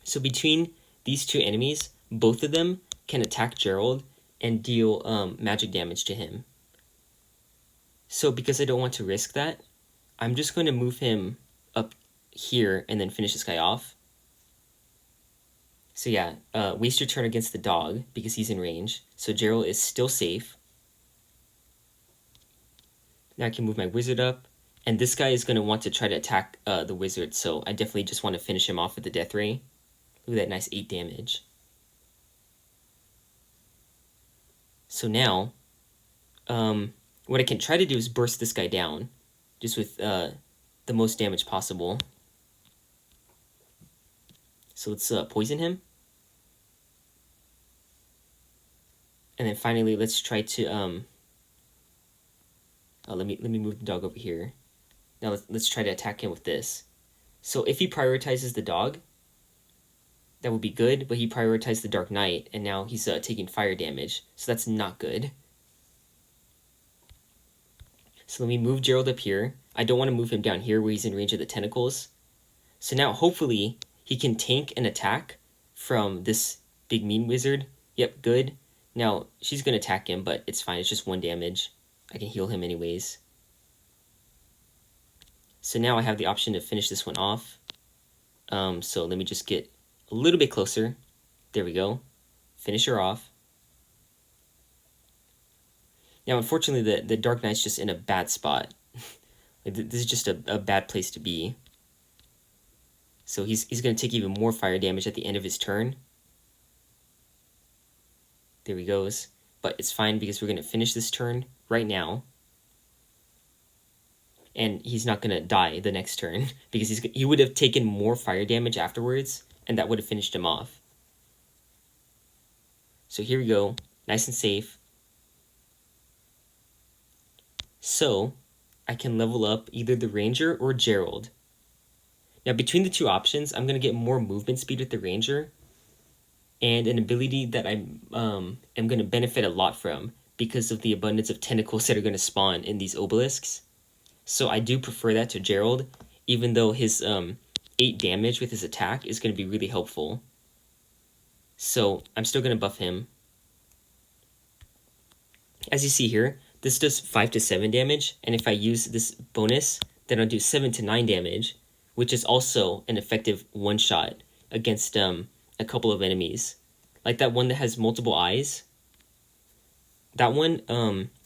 So between these two enemies, both of them can attack Gerald and deal magic damage to him. So because I don't want to risk that, I'm just going to move him up here and then finish this guy off. So yeah, waste your turn against the dog because he's in range. So Gerald is still safe. Now I can move my wizard up. And this guy is going to want to try to attack the wizard, so I definitely just want to finish him off with the death ray. Look at that nice 8 damage. So now, what I can try to do is burst this guy down, just with the most damage possible. So let's poison him. And then finally, let's try to, let me move the dog over here. Now let's try to attack him with this. So if he prioritizes the dog, that would be good, but he prioritized the Dark Knight, and now he's taking fire damage, so that's not good. So let me move Gerald up here. I don't want to move him down here where he's in range of the tentacles. So now hopefully he can tank an attack from this big mean wizard. Yep, good. Now she's going to attack him, but it's fine. It's just 1 damage. I can heal him anyways. So now I have the option to finish this one off. So let me just get a little bit closer. There we go. Finish her off. Now, unfortunately, the Dark Knight's just in a bad spot. This is just a bad place to be. So he's going to take even more fire damage at the end of his turn. There he goes. But it's fine because we're going to finish this turn right now. and he's not gonna die the next turn because he would have taken more fire damage afterwards, and that would have finished him off. So here we go, nice and safe. So I can level up either the Ranger or Gerald. Now between the two options, I'm gonna get more movement speed with the Ranger, and an ability that I am going to benefit a lot from because of the abundance of tentacles that are going to spawn in these obelisks. So I do prefer that to Gerald, even though his 8 damage with his attack is going to be really helpful. So I'm still going to buff him. As you see here, this does 5 to 7 damage, and if I use this bonus, then I'll do 7 to 9 damage, which is also an effective one-shot against a couple of enemies. Like that one that has multiple eyes. That one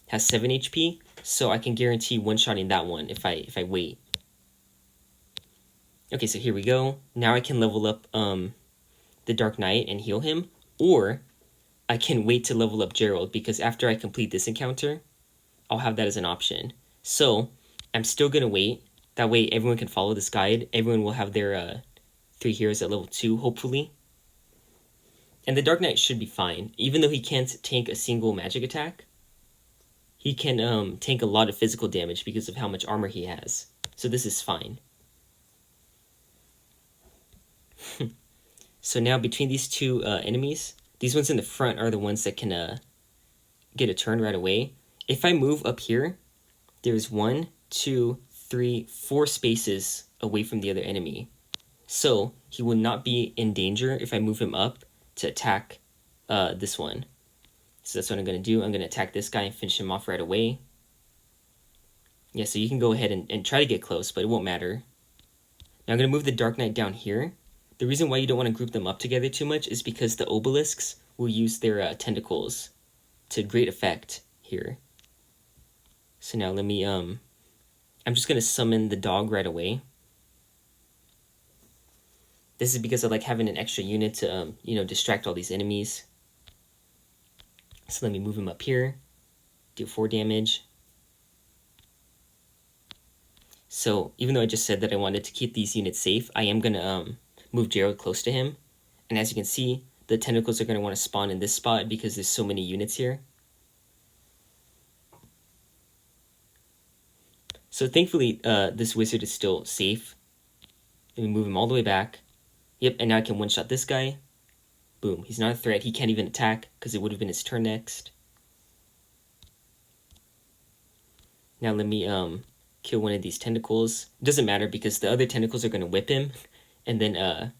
has 7 HP, so I can guarantee one-shotting that one if I wait. Okay, so here we go. Now I can level up the Dark Knight and heal him, or I can wait to level up Gerald, because after I complete this encounter, I'll have that as an option. So I'm still gonna wait. That way everyone can follow this guide. Everyone will have their 3 heroes at level 2, hopefully. And the Dark Knight should be fine. Even though he can't tank a single magic attack, he can tank a lot of physical damage because of how much armor he has. So this is fine. So now between these two enemies, these ones in the front are the ones that can get a turn right away. If I move up here, there's 1, 2, 3, 4 spaces away from the other enemy. So he will not be in danger if I move him up to attack this one. So that's what I'm going to do. I'm going to attack this guy and finish him off right away. Yeah, so you can go ahead and try to get close, but it won't matter. Now I'm going to move the Dark Knight down here. The reason why you don't want to group them up together too much is because the obelisks will use their tentacles to great effect here. So now let me, I'm just going to summon the dog right away. This is because I like having an extra unit to, distract all these enemies. So let me move him up here, do 4 damage. So even though I just said that I wanted to keep these units safe, I am going to move Gerald close to him. And as you can see, the tentacles are going to want to spawn in this spot because there's so many units here. So thankfully, this wizard is still safe. Let me move him all the way back. Yep, and now I can one-shot this guy. Boom, he's not a threat. He can't even attack because it would have been his turn next. Now let me kill one of these tentacles. It doesn't matter because the other tentacles are going to whip him, and then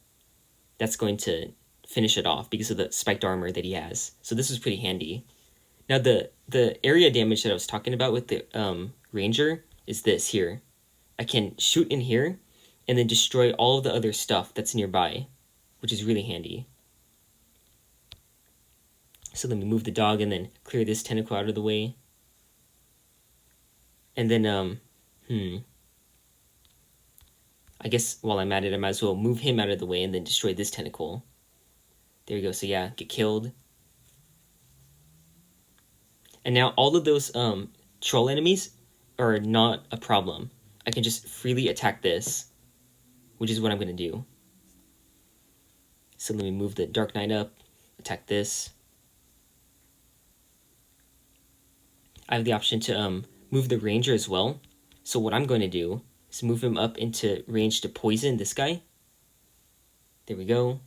that's going to finish it off because of the spiked armor that he has. So this is pretty handy. Now the area damage that I was talking about with the ranger is this here. I can shoot in here and then destroy all of the other stuff that's nearby, which is really handy. So let me move the dog and then clear this tentacle out of the way. And then, I guess while I'm at it, I might as well move him out of the way and then destroy this tentacle. There you go. So yeah, get killed. And now all of those troll enemies are not a problem. I can just freely attack this, which is what I'm going to do. So let me move the Dark Knight up, attack this. I have the option to move the Ranger as well. So what I'm going to do is move him up into range to poison this guy. There we go.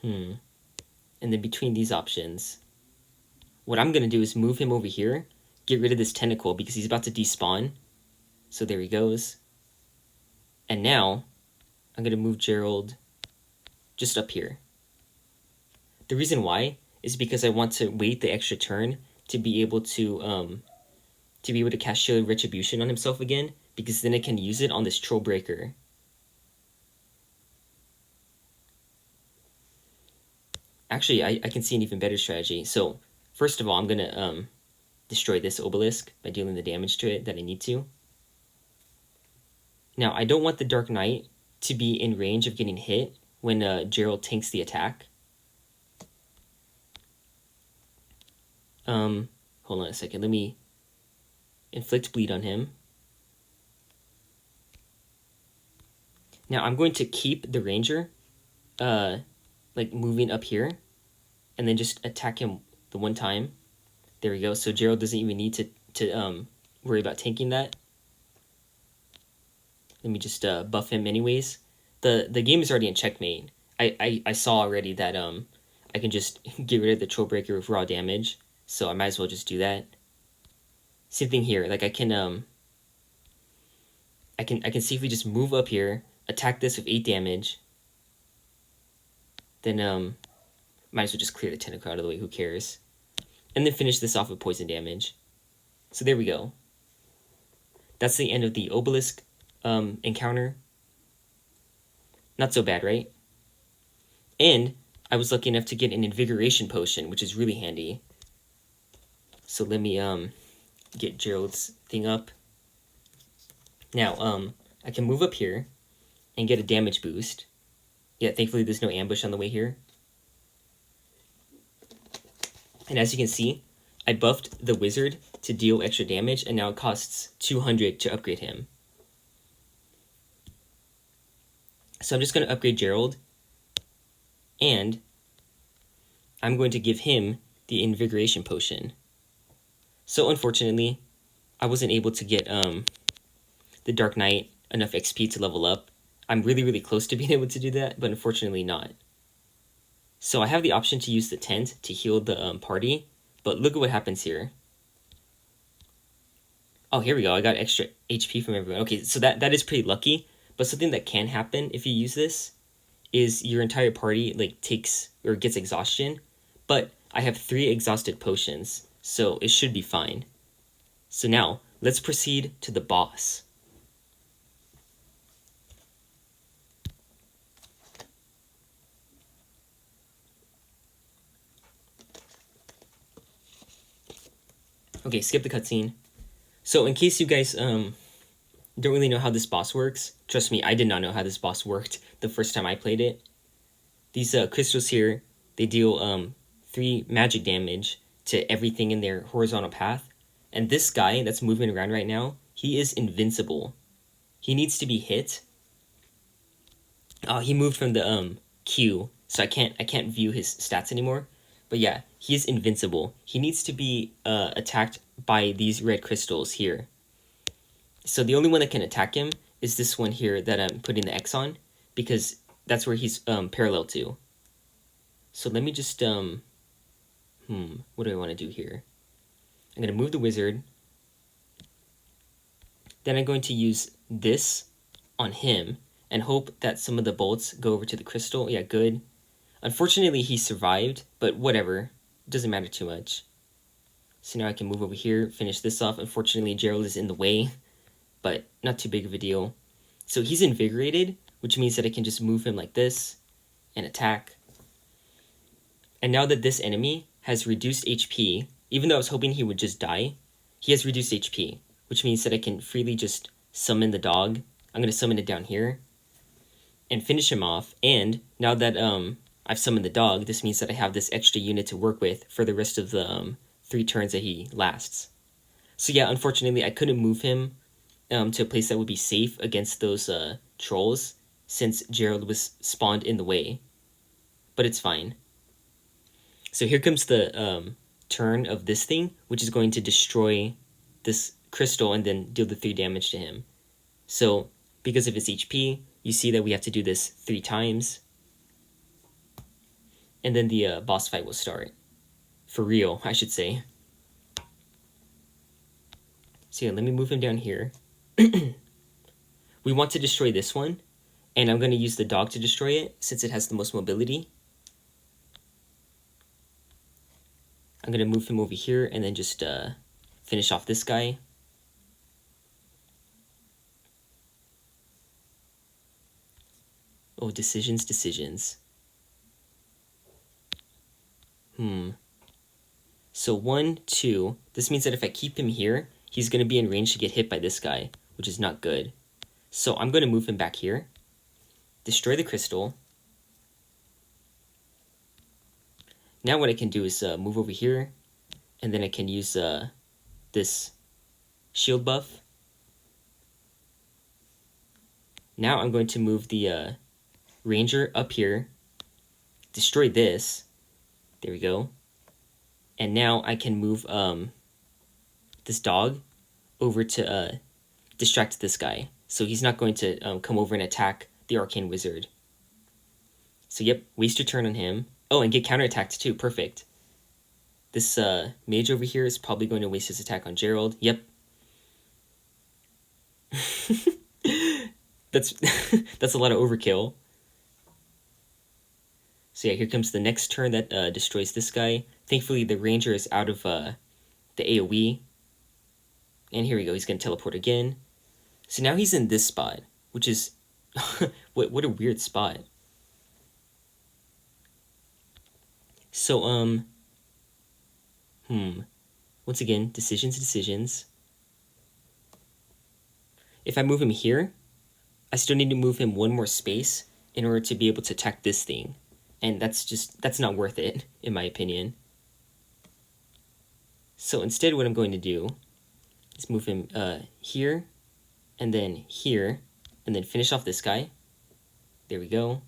And then between these options, what I'm going to do is move him over here, get rid of this tentacle because he's about to despawn. So there he goes. And now I'm going to move Gerald just up here. The reason why is because I want to wait the extra turn to be able to cast Shield Retribution on himself again, because then I can use it on this Troll Breaker. Actually, I can see an even better strategy. So first of all, I'm going to destroy this obelisk by dealing the damage to it that I need to. Now, I don't want the Dark Knight to be in range of getting hit when Gerald tanks the attack. Hold on a second. inflict bleed on him. Now I'm going to keep the ranger, like moving up here, and then just attack him the one time. There we go. So Gerald doesn't even need to worry about tanking that. Let me just buff him anyways. The game is already in checkmate. I saw already that I can just get rid of the troll breaker with raw damage, so I might as well just do that. Same thing here. Like I can safely just move up here, attack this with 8 damage. Then might as well just clear the tentacle out of the way. Who cares? And then finish this off with poison damage. So there we go. That's the end of the obelisk encounter. Not so bad, right? And I was lucky enough to get an invigoration potion, which is really handy. So let me get Gerald's thing up. Now, I can move up here and get a damage boost. Yeah, thankfully there's no ambush on the way here. And as you can see, I buffed the wizard to deal extra damage, and now it costs 200 to upgrade him. So I'm just going to upgrade Gerald, and I'm going to give him the invigoration potion. So unfortunately, I wasn't able to get the Dark Knight enough XP to level up. I'm really, really close to being able to do that, but unfortunately not. So I have the option to use the tent to heal the party, but look at what happens here. Oh, here we go. I got extra HP from everyone. Okay, so that is pretty lucky, but something that can happen if you use this is your entire party like takes or gets exhaustion, but I have 3 exhausted potions, so it should be fine. So now, let's proceed to the boss. Okay, skip the cutscene. So in case you guys don't really know how this boss works, trust me, I did not know how this boss worked the first time I played it. These crystals here, they deal 3 magic damage to everything in their horizontal path. And this guy that's moving around right now, he is invincible. He needs to be hit. Oh, he moved from the queue, so I can't view his stats anymore. But yeah, he is invincible. He needs to be attacked by these red crystals here. So the only one that can attack him is this one here that I'm putting the X on, because that's where he's parallel to. So let me just what do I want to do here? I'm going to move the wizard. Then I'm going to use this on him and hope that some of the bolts go over to the crystal. Yeah, good. Unfortunately, he survived, but whatever. It doesn't matter too much. So now I can move over here, finish this off. Unfortunately, Gerald is in the way, but not too big of a deal. So he's invigorated, which means that I can just move him like this and attack. And now that this enemy has reduced HP, even though I was hoping he would just die, he has reduced HP, which means that I can freely just summon the dog. I'm going to summon it down here and finish him off. And now that I've summoned the dog, this means that I have this extra unit to work with for the rest of the 3 turns that he lasts. So yeah, unfortunately, I couldn't move him to a place that would be safe against those trolls, since Gerald was spawned in the way. But it's fine. So here comes the turn of this thing, which is going to destroy this crystal and then deal the 3 damage to him. So because of his HP, you see that we have to do this 3 times. And then the boss fight will start. For real, I should say. So yeah, let me move him down here. We want to destroy this one, and I'm going to use the dog to destroy it, since it has the most mobility. I'm going to move him over here, and then just finish off this guy. Oh, decisions. So 1, 2. This means that if I keep him here, he's going to be in range to get hit by this guy, which is not good. So I'm going to move him back here, destroy the crystal. Now what I can do is move over here, and then I can use this shield buff. Now I'm going to move the ranger up here, destroy this. There we go. And now I can move this dog over to distract this guy. So he's not going to come over and attack the arcane wizard. So yep, waste your turn on him. Oh, and get counterattacked too, perfect. This mage over here is probably going to waste his attack on Gerald. Yep. that's that's a lot of overkill. So yeah, here comes the next turn that destroys this guy. Thankfully, the ranger is out of the AoE. And here we go, he's going to teleport again. So now he's in this spot, which is... what a weird spot. So, once again, decisions. If I move him here, I still need to move him one more space in order to be able to attack this thing. And that's not worth it, in my opinion. So instead what I'm going to do is move him here, and then here, and then finish off this guy. There we go.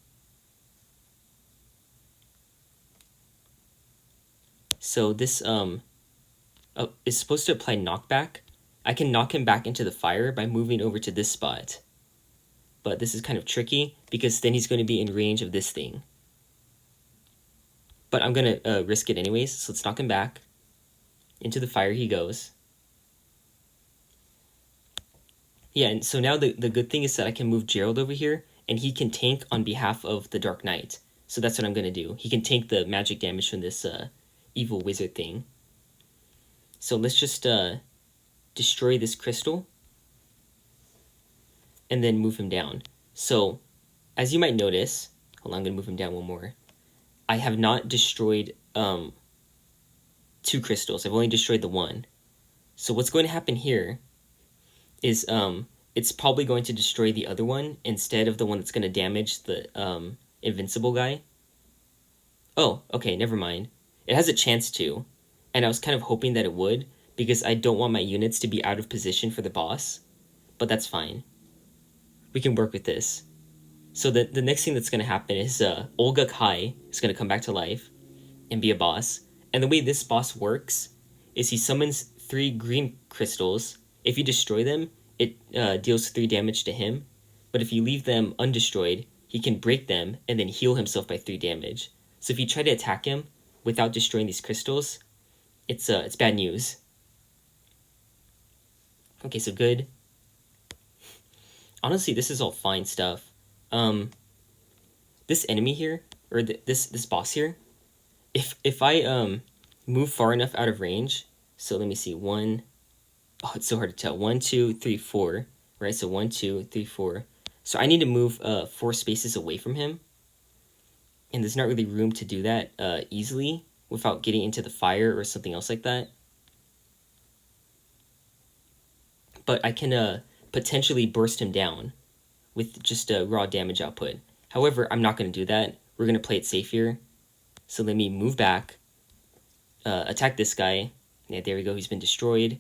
So this is supposed to apply knockback. I can knock him back into the fire by moving over to this spot. But this is kind of tricky, because then he's going to be in range of this thing. But I'm going to risk it anyways, so let's knock him back. Into the fire he goes. Yeah, and so now the good thing is that I can move Gerald over here, and he can tank on behalf of the Dark Knight. So that's what I'm going to do. He can tank the magic damage from this evil wizard thing. So let's just destroy this crystal, and then move him down. So, as you might notice, hold on, I'm going to move him down one more. I have not destroyed 2 crystals. I've only destroyed the 1. So what's going to happen here is it's probably going to destroy the other one instead of the one that's going to damage the invincible guy. Oh, okay, never mind. It has a chance to, and I was kind of hoping that it would, because I don't want my units to be out of position for the boss, but that's fine. We can work with this. So the next thing that's going to happen is Olga Kai is going to come back to life and be a boss. And the way this boss works is he summons 3 green crystals. If you destroy them, it deals 3 damage to him. But if you leave them undestroyed, he can break them and then heal himself by 3 damage. So if you try to attack him without destroying these crystals, it's bad news. Okay, so good. Honestly, this is all fine stuff. This enemy here, or this boss here, if I move far enough out of range, so let me see, it's so hard to tell, 1, 2, 3, 4, right? So 1, 2, 3, 4. So I need to move 4 spaces away from him, and there's not really room to do that easily without getting into the fire or something else like that. But I can potentially burst him down with just a raw damage output. However, I'm not going to do that. We're going to play it safe here. So let me move back, attack this guy. Yeah, there we go, he's been destroyed.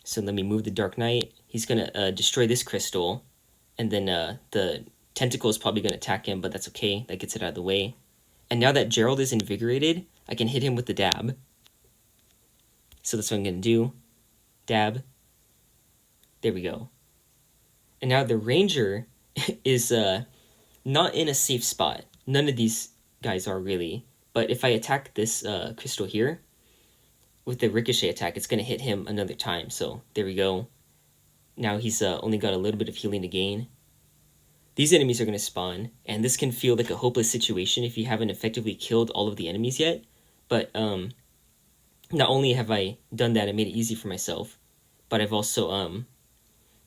So let me move the Dark Knight. He's going to destroy this crystal, and then the tentacle is probably going to attack him, but that's okay. That gets it out of the way. And now that Gerald is invigorated, I can hit him with the dab. So that's what I'm going to do. Dab. There we go. And now the ranger is not in a safe spot. None of these guys are really. But if I attack this crystal here, with the ricochet attack, it's going to hit him another time. So there we go. Now he's only got a little bit of healing to gain. These enemies are going to spawn, and this can feel like a hopeless situation if you haven't effectively killed all of the enemies yet. But not only have I done that and made it easy for myself, but I've also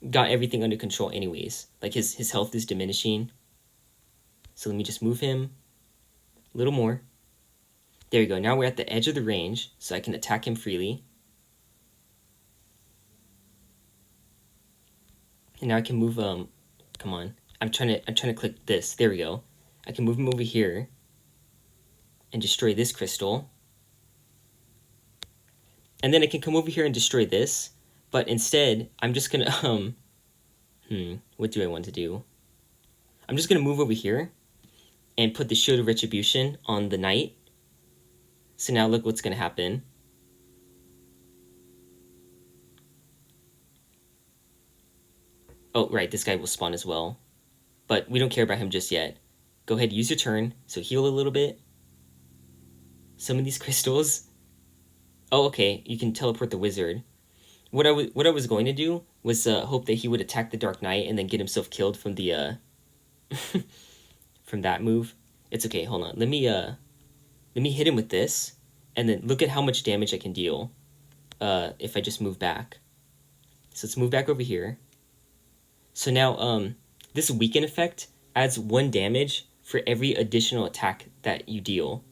got everything under control anyways. Like his health is diminishing. So let me just move him a little more. There we go. Now we're at the edge of the range, so I can attack him freely. And now I can move come on. I'm trying to click this. There we go. I can move him over here and destroy this crystal. And then I can come over here and destroy this. But instead, I'm just gonna, what do I want to do? I'm just gonna move over here and put the Shield of Retribution on the knight. So now look what's gonna happen. Oh, right, this guy will spawn as well. But we don't care about him just yet. Go ahead, use your turn. So heal a little bit. Some of these crystals. Oh, okay, you can teleport the wizard. What I was going to do was hope that he would attack the Dark Knight and then get himself killed from the from that move. It's okay. Hold on. Let me hit him with this, and then look at how much damage I can deal if I just move back. So let's move back over here. So now this weaken effect adds 1 damage for every additional attack that you deal,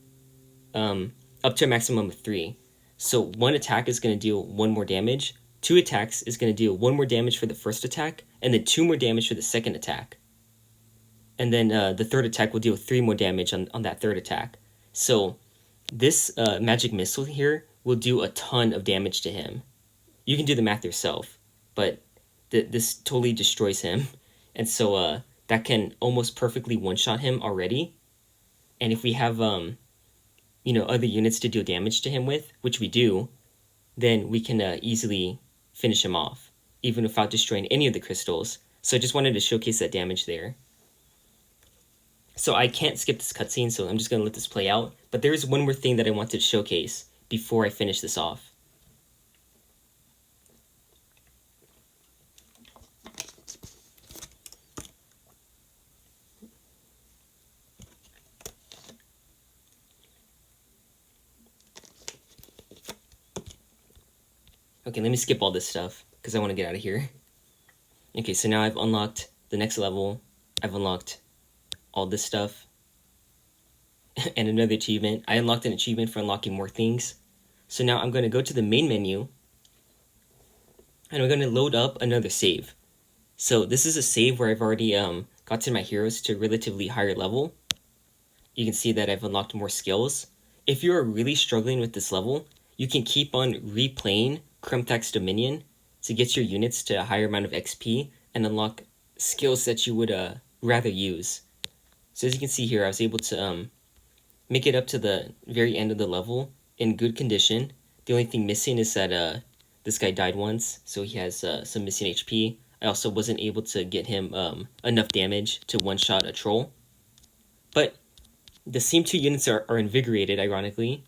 up to a maximum of 3. So 1 attack is going to deal 1 more damage. 2 attacks is going to deal 1 more damage for the first attack, and then 2 more damage for the second attack. And then the third attack will deal 3 more damage on that third attack. So this magic missile here will do a ton of damage to him. You can do the math yourself, but this totally destroys him. And so that can almost perfectly one-shot him already. And if we have, other units to deal damage to him with, which we do, then we can easily finish him off, even without destroying any of the crystals. So I just wanted to showcase that damage there. So I can't skip this cutscene, so I'm just going to let this play out. But there is one more thing that I wanted to showcase before I finish this off. Okay, let me skip all this stuff, because I want to get out of here. Okay, so now I've unlocked the next level. I've unlocked all this stuff. And another achievement. I unlocked an achievement for unlocking more things. So now I'm going to go to the main menu. And I'm going to load up another save. So this is a save where I've already gotten my heroes to a relatively higher level. You can see that I've unlocked more skills. If you're really struggling with this level, you can keep on replaying Krumthak's Dominion to get your units to a higher amount of XP and unlock skills that you would rather use. So as you can see here, I was able to make it up to the very end of the level in good condition. The only thing missing is that this guy died once, so he has some missing HP. I also wasn't able to get him enough damage to one-shot a troll. But the same 2 units are invigorated, ironically.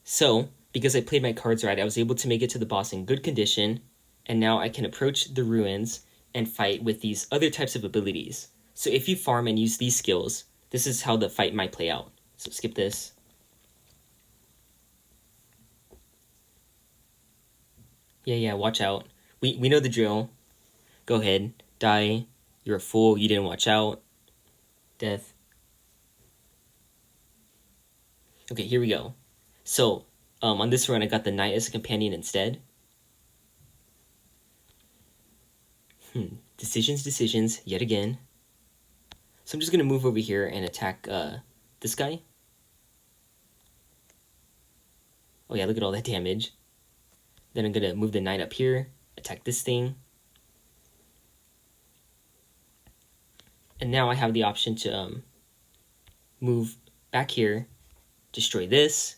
So, because I played my cards right, I was able to make it to the boss in good condition, and now I can approach the ruins and fight with these other types of abilities. So if you farm and use these skills, this is how the fight might play out. So skip this. Yeah, watch out. We know the drill. Go ahead, die. You're a fool, you didn't watch out. Death. Okay, here we go. So, on this run, I got the knight as a companion instead. Decisions, yet again. So I'm just going to move over here and attack this guy. Oh yeah, look at all that damage. Then I'm going to move the knight up here, attack this thing. And now I have the option to move back here, destroy this.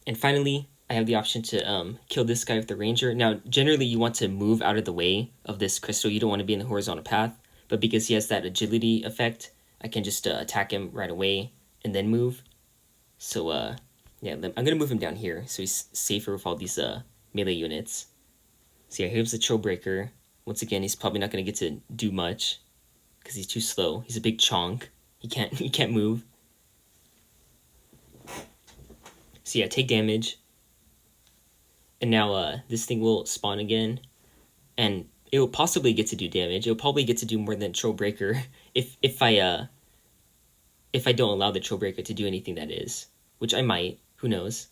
And finally, I have the option to kill this guy with the ranger. Now, generally, you want to move out of the way of this crystal. You don't want to be in the horizontal path. But because he has that agility effect, I can just attack him right away and then move. So, yeah, I'm going to move him down here so he's safer with all these melee units. So yeah, here's the Troll Breaker. Once again, he's probably not going to get to do much because he's too slow. He's a big chonk. He can't move. So yeah, take damage. And now this thing will spawn again. And it will possibly get to do damage. It will probably get to do more than Troll Breaker if I don't allow the Troll Breaker to do anything, that is. Which I might. Who knows?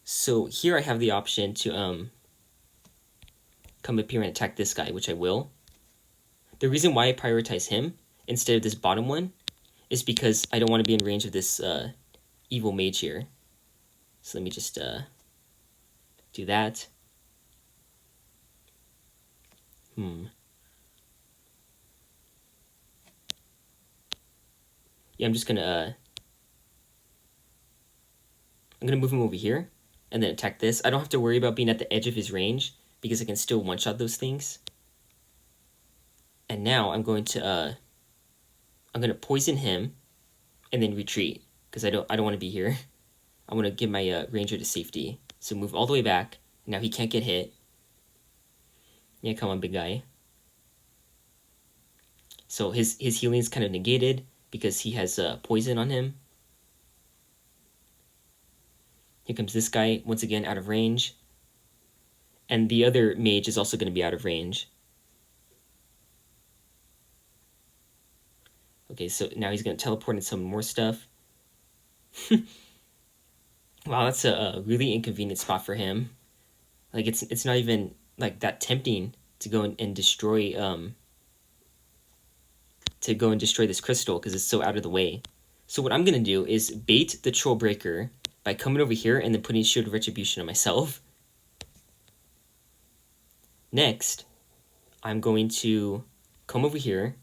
So here I have the option to come up here and attack this guy, which I will. The reason why I prioritize him instead of this bottom one is because I don't want to be in range of this evil mage here. So let me just do that. Yeah, I'm gonna move him over here and then attack this. I don't have to worry about being at the edge of his range because I can still one-shot those things. And now I'm gonna poison him and then retreat because I don't want to be here. I want to give my ranger to safety. So move all the way back. Now he can't get hit. Yeah, come on, big guy. So his healing is kind of negated because he has poison on him. Here comes this guy, once again out of range. And the other mage is also going to be out of range. Okay, so now he's going to teleport and summon more stuff. Wow, that's a really inconvenient spot for him. Like, it's not even, like, that tempting to go and destroy, this crystal because it's so out of the way. So what I'm going to do is bait the Troll Breaker by coming over here and then putting Shield of Retribution on myself. Next, I'm going to come over here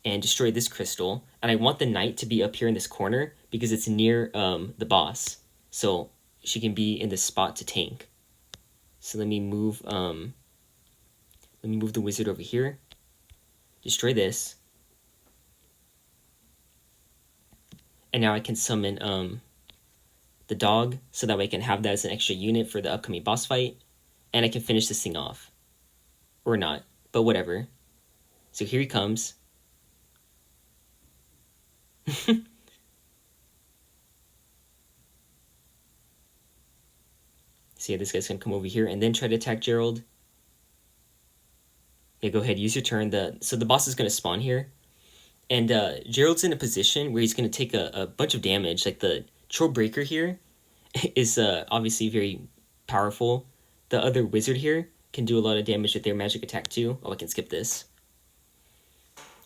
and destroy this crystal. And I want the knight to be up here in this corner because it's near the boss. So she can be in this spot to tank. So let me move the wizard over here. Destroy this. And now I can summon the dog so that way I can have that as an extra unit for the upcoming boss fight. And I can finish this thing off. Or not, but whatever. So here he comes. So yeah, this guy's gonna come over here and then try to attack Gerald. Yeah, go ahead, use your turn. So the boss is gonna spawn here. And Gerald's in a position where he's gonna take a bunch of damage. Like the Troll Breaker here is obviously very powerful. The other wizard here can do a lot of damage with their magic attack too. Oh, I can skip this.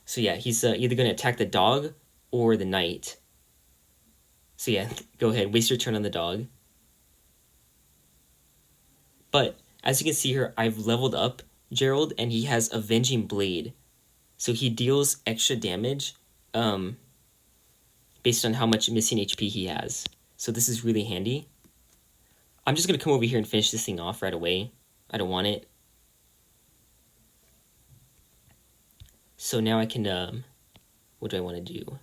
So yeah, he's either gonna attack the dog or the knight. So yeah, go ahead, waste your turn on the dog. But as you can see here, I've leveled up Gerald and he has Avenging Blade. So he deals extra damage based on how much missing HP he has. So this is really handy. I'm just going to come over here and finish this thing off right away. I don't want it. So now I can, what do I want to do?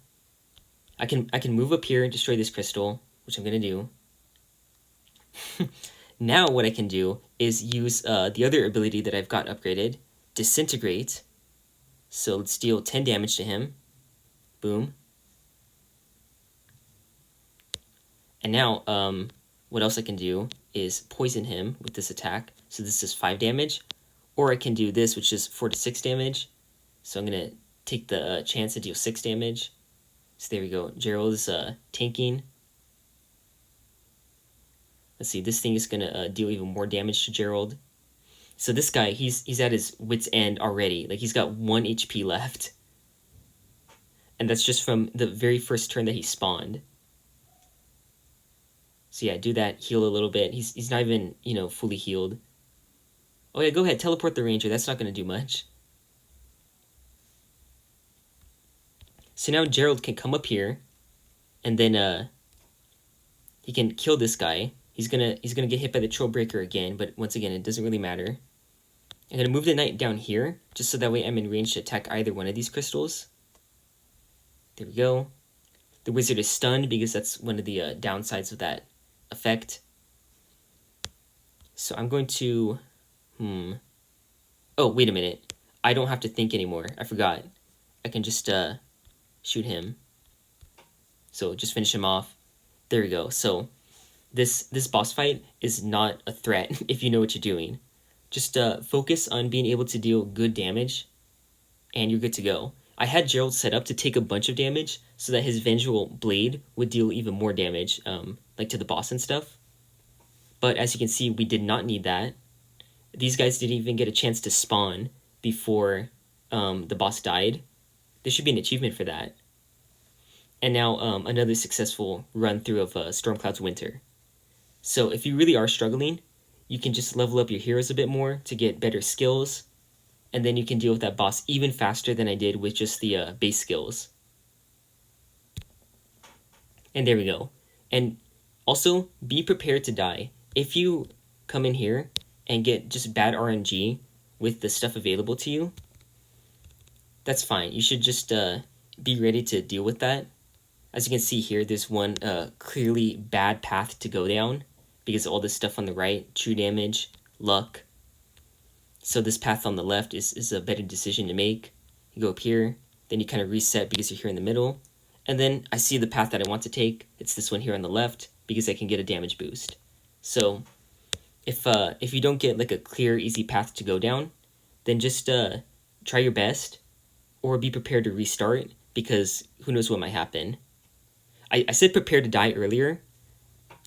I can move up here and destroy this crystal, which I'm going to do. Now what I can do is use the other ability that I've got upgraded, Disintegrate. So let's deal 10 damage to him. Boom. And now what else I can do is poison him with this attack. So this is 5 damage. Or I can do this, which is 4 to 6 damage. So I'm going to take the chance to deal 6 damage. So there we go. Gerald is tanking. Let's see, this thing is going to deal even more damage to Gerald. So this guy, he's at his wit's end already. Like, he's got 1 HP left. And that's just from the very first turn that he spawned. So yeah, do that, heal a little bit. He's not even, fully healed. Oh yeah, go ahead, teleport the ranger. That's not going to do much. So now Gerald can come up here, and then he can kill this guy. He's gonna get hit by the Troll Breaker again, but once again, it doesn't really matter. I'm gonna move the knight down here, just so that way I'm in range to attack either one of these crystals. There we go. The wizard is stunned because that's one of the downsides of that effect. So I'm going to... Oh, wait a minute. I don't have to think anymore. I forgot. I can just shoot him. So just finish him off. There we go. So this boss fight is not a threat if you know what you're doing. Just focus on being able to deal good damage, and you're good to go. I had Gerald set up to take a bunch of damage so that his Vengeful Blade would deal even more damage, like to the boss and stuff. But as you can see, we did not need that. These guys didn't even get a chance to spawn before the boss died. There should be an achievement for that. And now another successful run through of Stormcloud's Winter. So if you really are struggling, you can just level up your heroes a bit more to get better skills, and then you can deal with that boss even faster than I did with just the base skills. And there we go. And also, be prepared to die. If you come in here and get just bad RNG with the stuff available to you, that's fine. You should just be ready to deal with that. As you can see here, there's one clearly bad path to go down because all this stuff on the right, true damage, luck. So this path on the left is a better decision to make. You go up here, then you kind of reset because you're here in the middle. And then I see the path that I want to take. It's this one here on the left because I can get a damage boost. So if you don't get like a clear, easy path to go down, then just try your best or be prepared to restart because who knows what might happen. I said prepare to die earlier.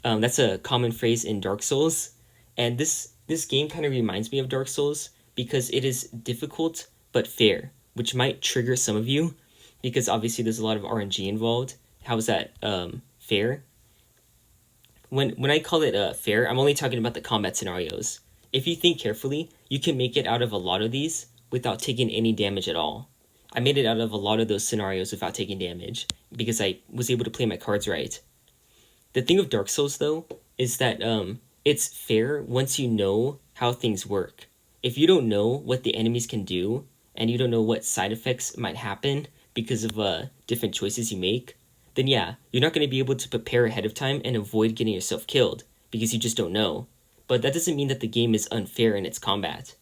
That's a common phrase in Dark Souls. And this game kind of reminds me of Dark Souls because it is difficult but fair, which might trigger some of you because obviously there's a lot of RNG involved. How is that fair? When I call it fair, I'm only talking about the combat scenarios. If you think carefully, you can make it out of a lot of these without taking any damage at all. I made it out of a lot of those scenarios without taking damage because I was able to play my cards right. The thing of Dark Souls, though, is that it's fair once you know how things work. If you don't know what the enemies can do, and you don't know what side effects might happen because of different choices you make, then yeah, you're not going to be able to prepare ahead of time and avoid getting yourself killed because you just don't know. But that doesn't mean that the game is unfair in its combat.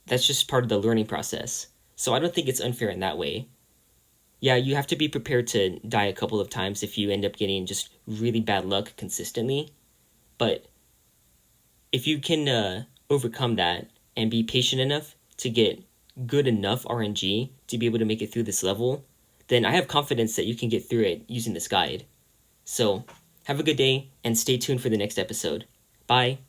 That's just part of the learning process. So I don't think it's unfair in that way. Yeah, you have to be prepared to die a couple of times if you end up getting just really bad luck consistently. But if you can overcome that and be patient enough to get good enough RNG to be able to make it through this level, then I have confidence that you can get through it using this guide. So have a good day and stay tuned for the next episode. Bye!